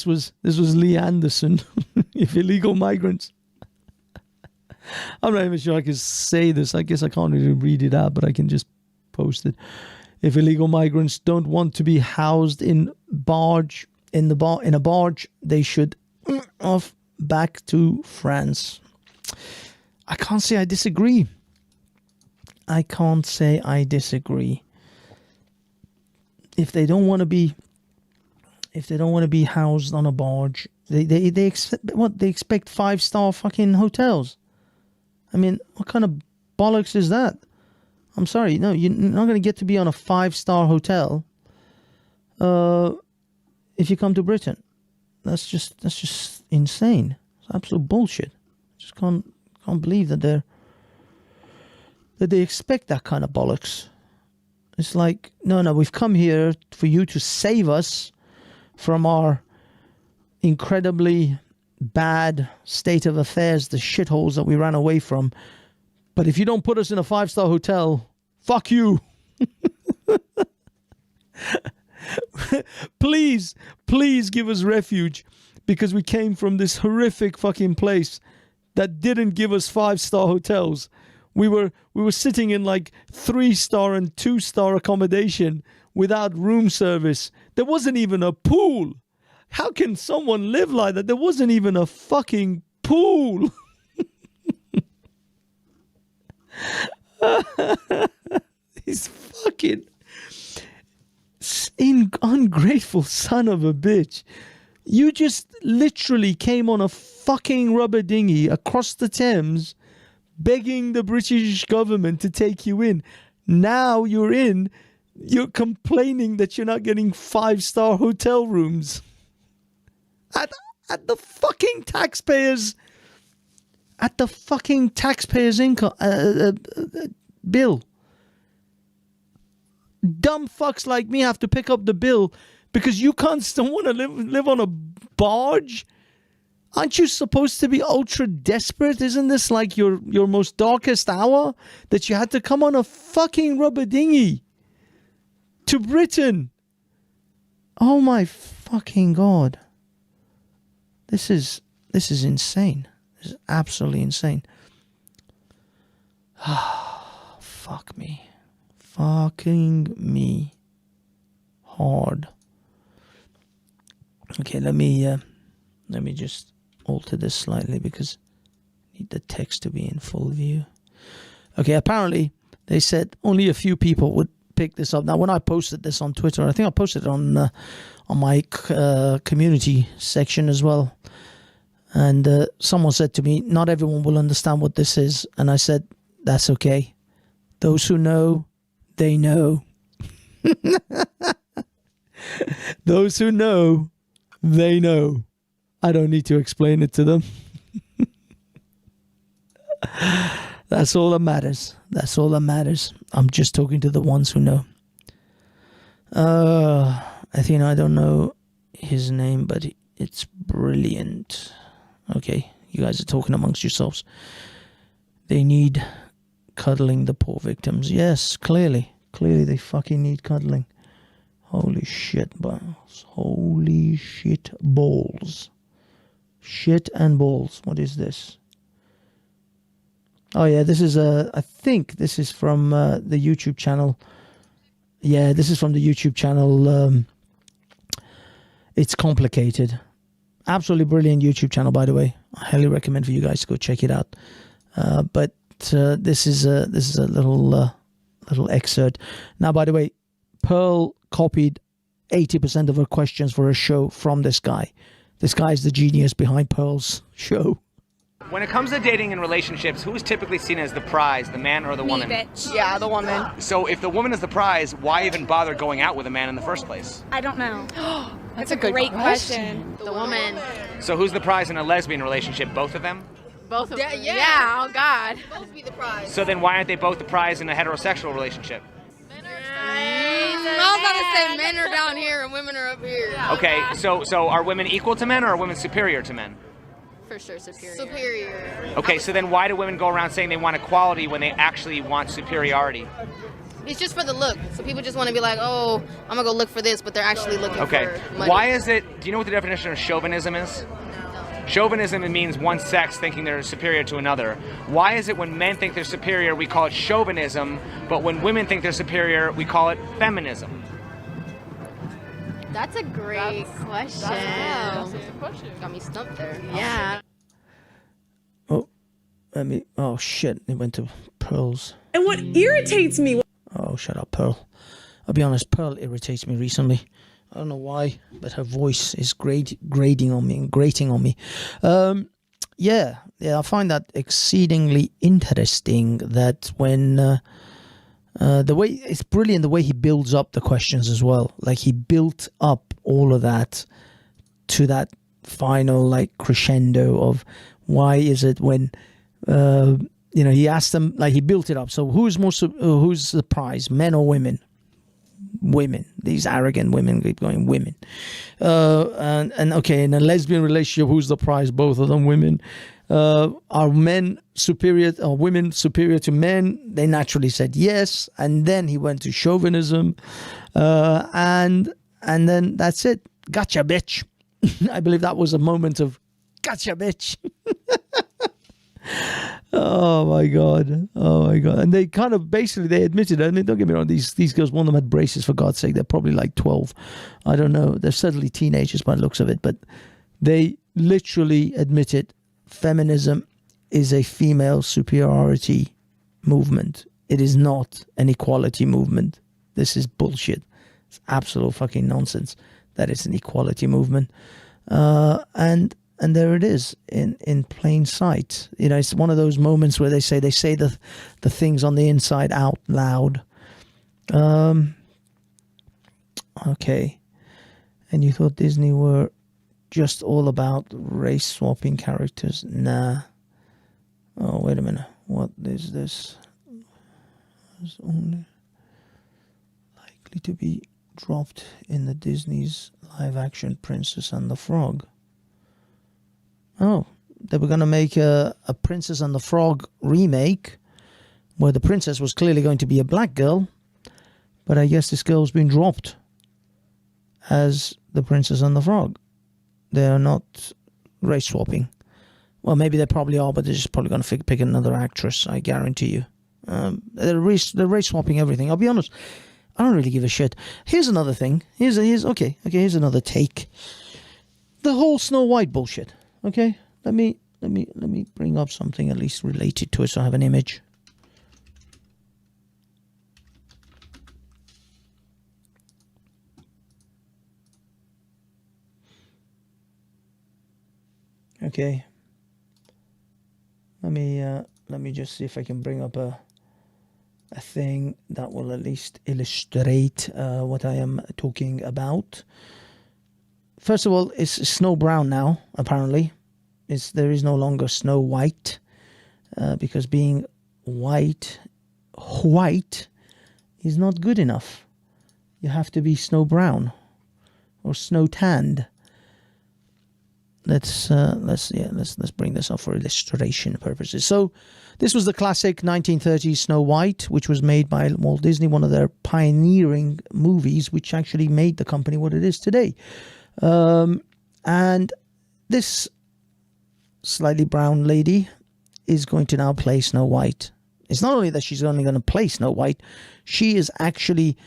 was Lee Anderson. If illegal migrants. I'm not even sure I can say this. I guess I can't really read it out, but I can just post it. If illegal migrants don't want to be housed in a barge, they should off back to France. I can't say I disagree. If they don't want to be housed on a barge, they expect what? They expect 5-star fucking hotels. I mean, what kind of bollocks is that? I'm sorry, no, you're not going to get to be on a 5-star hotel if you come to Britain. That's just insane. It's absolute bullshit. Just can't believe that they expect that kind of bollocks. It's like, no, we've come here for you to save us from our incredibly bad state of affairs, the shitholes that we ran away from. But if you don't put us in a 5-star hotel, fuck you. Please give us refuge, because we came from this horrific fucking place that didn't give us 5-star hotels. We were sitting in like 3-star and 2-star accommodation without room service. There wasn't even a pool. How can someone live like that? There wasn't even a fucking pool. He's fucking ungrateful son of a bitch. You just literally came on a fucking rubber dinghy across the Thames begging the British government to take you in. Now you're in, you're complaining that you're not getting 5-star hotel rooms. At the fucking taxpayers' income bill. Dumb fucks like me have to pick up the bill because you can't still want to live on a barge. Aren't you supposed to be ultra desperate? Isn't this like your most darkest hour, that you had to come on a fucking rubber dinghy to Britain? Oh my fucking God. This is insane. This is absolutely insane. Fuck me. Fucking me hard. Okay, let me just alter this slightly because I need the text to be in full view. Okay, apparently they said only a few people would pick this up. Now, when I posted this on Twitter, I think I posted it on my community section as well. And someone said to me, not everyone will understand what this is. And I said, that's okay. Those who know, they know. Those who know, they know. I don't need to explain it to them. That's all that matters. That's all that matters. I'm just talking to the ones who know. I think I don't know his name, but it's brilliant. Okay, you guys are talking amongst yourselves. They need cuddling, the poor victims. Yes, clearly they fucking need cuddling. Holy shit balls. Holy shit balls. Shit and balls. What is this? Oh yeah, this is I think this is from the YouTube channel. Yeah, this is from the YouTube channel. It's Complicated. Absolutely brilliant YouTube channel, by the way. I highly recommend for you guys to go check it out. But this is a little excerpt. Now, by the way, Pearl copied 80% of her questions for her show from this guy. This guy is the genius behind Pearl's show. When it comes to dating and relationships, who is typically seen as the prize, the man or the woman? Bitch. Yeah, the woman. So if the woman is the prize, why even bother going out with a man in the first place? I don't know. That's a great question. The woman. So who's the prize in a lesbian relationship? Both of them? Both of them. Yeah, oh God. Both be the prize. So then why aren't they both the prize in a heterosexual relationship? I was about to say men are down here and women are up here. Okay, so are women equal to men or are women superior to men? For sure, superior. Okay, so then why do women go around saying they want equality when they actually want superiority? It's just for the look. So people just want to be like, oh, I'm going to go look for this, but they're actually looking for money. Why is it, do you know what the definition of chauvinism is? Chauvinism, it means one sex thinking they're superior to another. Why is it when men think they're superior, we call it chauvinism, but when women think they're superior, we call it feminism? That's a great question. That's a good question. Got me stumped there. Yeah. Oh shit, it went to Pearl's. And what irritates me... Oh, shut up, Pearl. I'll be honest, Pearl irritates me recently. I don't know why, but her voice is grating on me. Yeah, I find that exceedingly interesting that when the way it's brilliant the way he builds up the questions as well. Like he built up all of that to that final like crescendo of why is it when he asked them, like he built it up. So who's the prize, men or women? Women. These arrogant women keep going women. And okay, in a lesbian relationship, who's the prize? Both of them women. Are men superior or women superior to men? They naturally said yes, and then he went to chauvinism, and then that's it. Gotcha, bitch. I believe that was a moment of gotcha, bitch. Oh my god. And they kind of basically they admitted it. And don't get me wrong, these girls, one of them had braces, for God's sake. They're probably like 12. I don't know. They're certainly teenagers by the looks of it, but they literally admitted feminism is a female superiority movement. It is not an equality movement. This is bullshit. It's absolute fucking nonsense that it's an equality movement. And there it is in plain sight. You know, it's one of those moments where they say the things on the inside out loud. Okay. And you thought Disney were just all about race swapping characters? Nah. Oh, wait a minute. What is this? It's only likely to be dropped in the Disney's live action Princess and the Frog. Oh, they were going to make a Princess and the Frog remake where the princess was clearly going to be a black girl, but I guess this girl's been dropped as the Princess and the Frog. They're not race swapping. Well, maybe they probably are, but they're just probably going to pick another actress, I guarantee you. They're race swapping everything. I'll be honest, I don't really give a shit. Here's another thing. Here's another take. The whole Snow White bullshit. Okay, let me bring up something at least related to it so I have an image. Okay. Let me just see if I can bring up a thing that will at least illustrate what I am talking about. First of all, it's Snow Brown now, apparently. There is no longer Snow White, because being white is not good enough. You have to be Snow Brown or Snow Tanned. Let's bring this up for illustration purposes. So this was the classic 1930s Snow White, which was made by Walt Disney, one of their pioneering movies, which actually made the company what it is today. And this slightly brown lady is going to now play Snow White. It's not only that she's only going to play Snow White, she is actually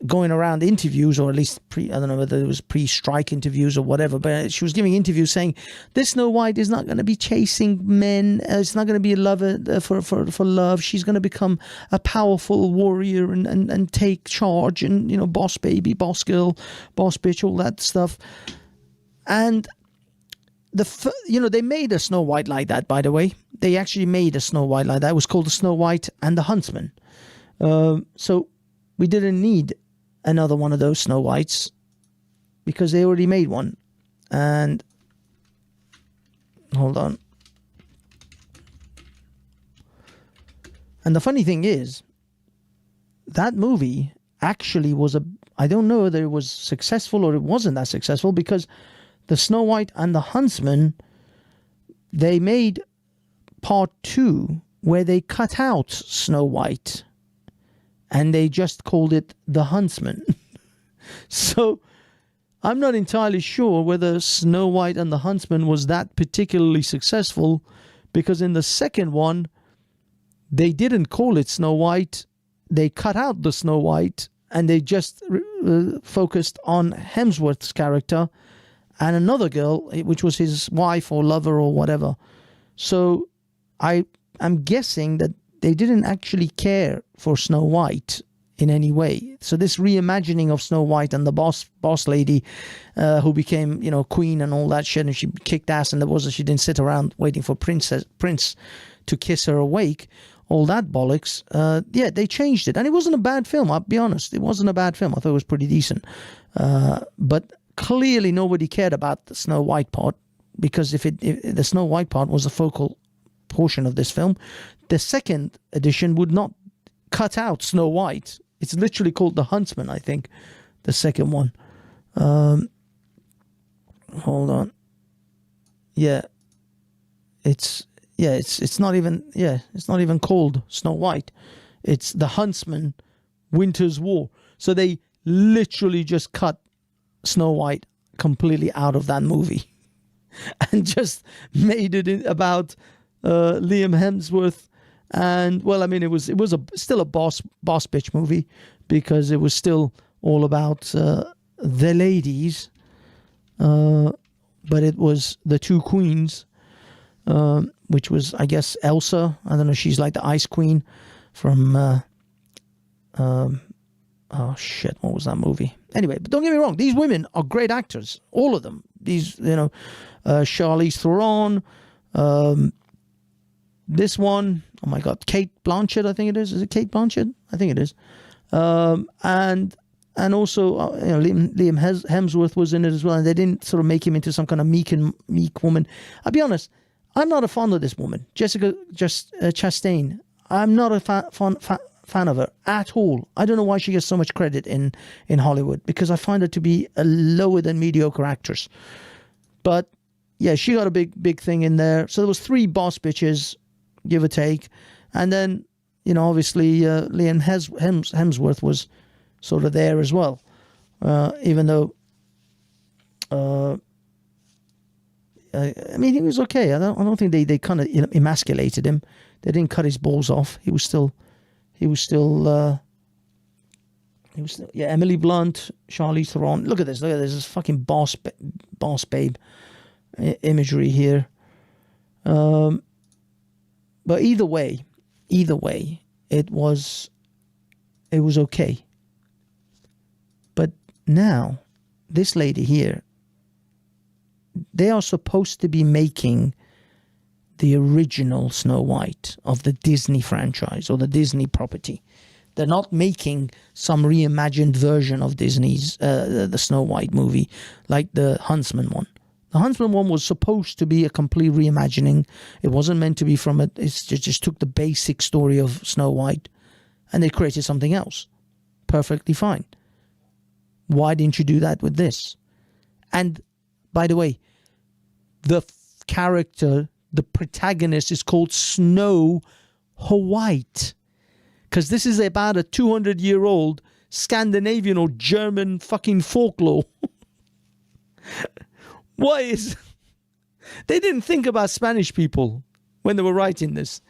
going around interviews, or at least I don't know whether it was pre-strike interviews or whatever, but she was giving interviews saying this Snow White is not going to be chasing men, it's not going to be a lover for love. She's going to become a powerful warrior and take charge, and boss baby, boss girl, boss bitch, all that stuff. And they made a Snow White like that, by the way. They actually made a Snow White like that. It was called the Snow White and the Huntsman. So we didn't need another one of those Snow Whites because they already made one. And hold on. And the funny thing is, that movie actually was I don't know whether it was successful or it wasn't that successful, because the Snow White and the Huntsman, they made part 2 where they cut out Snow White and they just called it The Huntsman. So I'm not entirely sure whether Snow White and the Huntsman was that particularly successful, because in the second one, they didn't call it Snow White. They cut out the Snow White and they just focused on Hemsworth's character and another girl, which was his wife or lover or whatever. So I'm guessing that they didn't actually care for Snow White in any way. So this reimagining of Snow White and the boss lady who became, queen and all that shit, and she kicked ass, and she didn't sit around waiting for Prince to kiss her awake, all that bollocks. Yeah, they changed it. And it wasn't a bad film, I'll be honest. It wasn't a bad film. I thought it was pretty decent. But clearly nobody cared about the Snow White part, because if the Snow White part was a focal portion of this film, the second edition would not cut out Snow White. It's literally called The Huntsman, I think, the second one. Hold on. Yeah. It's not even called Snow White. It's The Huntsman, Winter's War. So they literally just cut Snow White completely out of that movie and just made it about Liam Hemsworth. And well, I mean, it was still a boss bitch movie, because it was still all about the ladies, but it was the two queens, which was, I guess, Elsa. I don't know, she's like the Ice Queen from oh shit, what was that movie? Anyway, but don't get me wrong, these women are great actors, all of them. These, Charlize Theron, this one, oh my God, Kate Blanchett, I think it is. Is it Kate Blanchett? I think it is. And also, Liam Hemsworth was in it as well, and they didn't sort of make him into some kind of meek woman. I'll be honest, I'm not a fan of this woman, Jessica Chastain. I'm not a fan of her at all. I don't know why she gets so much credit in Hollywood, because I find her to be a lower than mediocre actress. But yeah, she got a big thing in there. So there was 3 boss bitches, give or take, and then obviously Liam Hemsworth was sort of there as well, even though I mean, he was okay. I don't think they kind of emasculated him. They didn't cut his balls off. He was still yeah. Emily Blunt, Charlize Theron. Look at this. This fucking boss babe imagery here. But either way, it was okay. But now, this lady here, they are supposed to be making the original Snow White of the Disney franchise or the Disney property. They're not making some reimagined version of Disney's the Snow White movie like the Huntsman one. The Huntsman one was supposed to be a complete reimagining. It wasn't meant to be from it. It just took the basic story of Snow White and they created something else. Perfectly fine. Why didn't you do that with this? And by the way, the character, the protagonist is called Snow White. Because this is about a 200-year-old Scandinavian or German fucking folklore. Why is... They didn't think about Spanish people when they were writing this.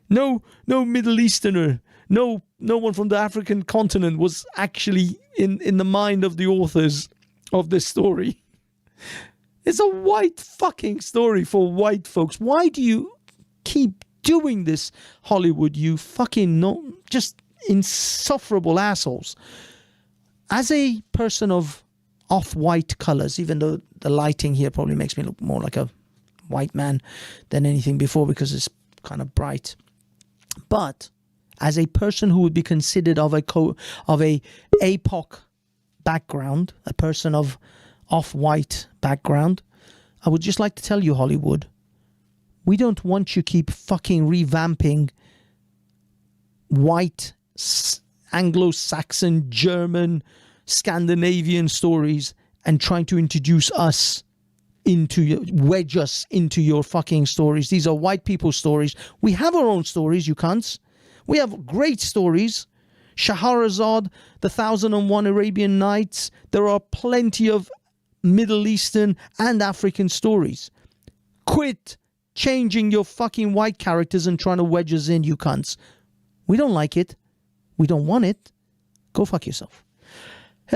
No Middle Easterner, no one from the African continent was actually in the mind of the authors of this story. It's a white fucking story for white folks. Why do you keep doing this, Hollywood? You fucking just insufferable assholes. As a person of off-white colors, even though the lighting here probably makes me look more like a white man than anything before because it's kind of bright. But as a person who would be considered of a APOC background, a person of off-white background, I would just like to tell you, Hollywood, we don't want you keep fucking revamping white Anglo-Saxon, German, Scandinavian stories and trying to introduce us wedge us into your fucking stories. These are white people's stories. We have our own stories, you cunts. We have great stories. Shahrazad, the 1001 Arabian Nights. There are plenty of Middle Eastern and African stories. Quit changing your fucking white characters and trying to wedge us in, you cunts. We don't like it. We don't want it. Go fuck yourself.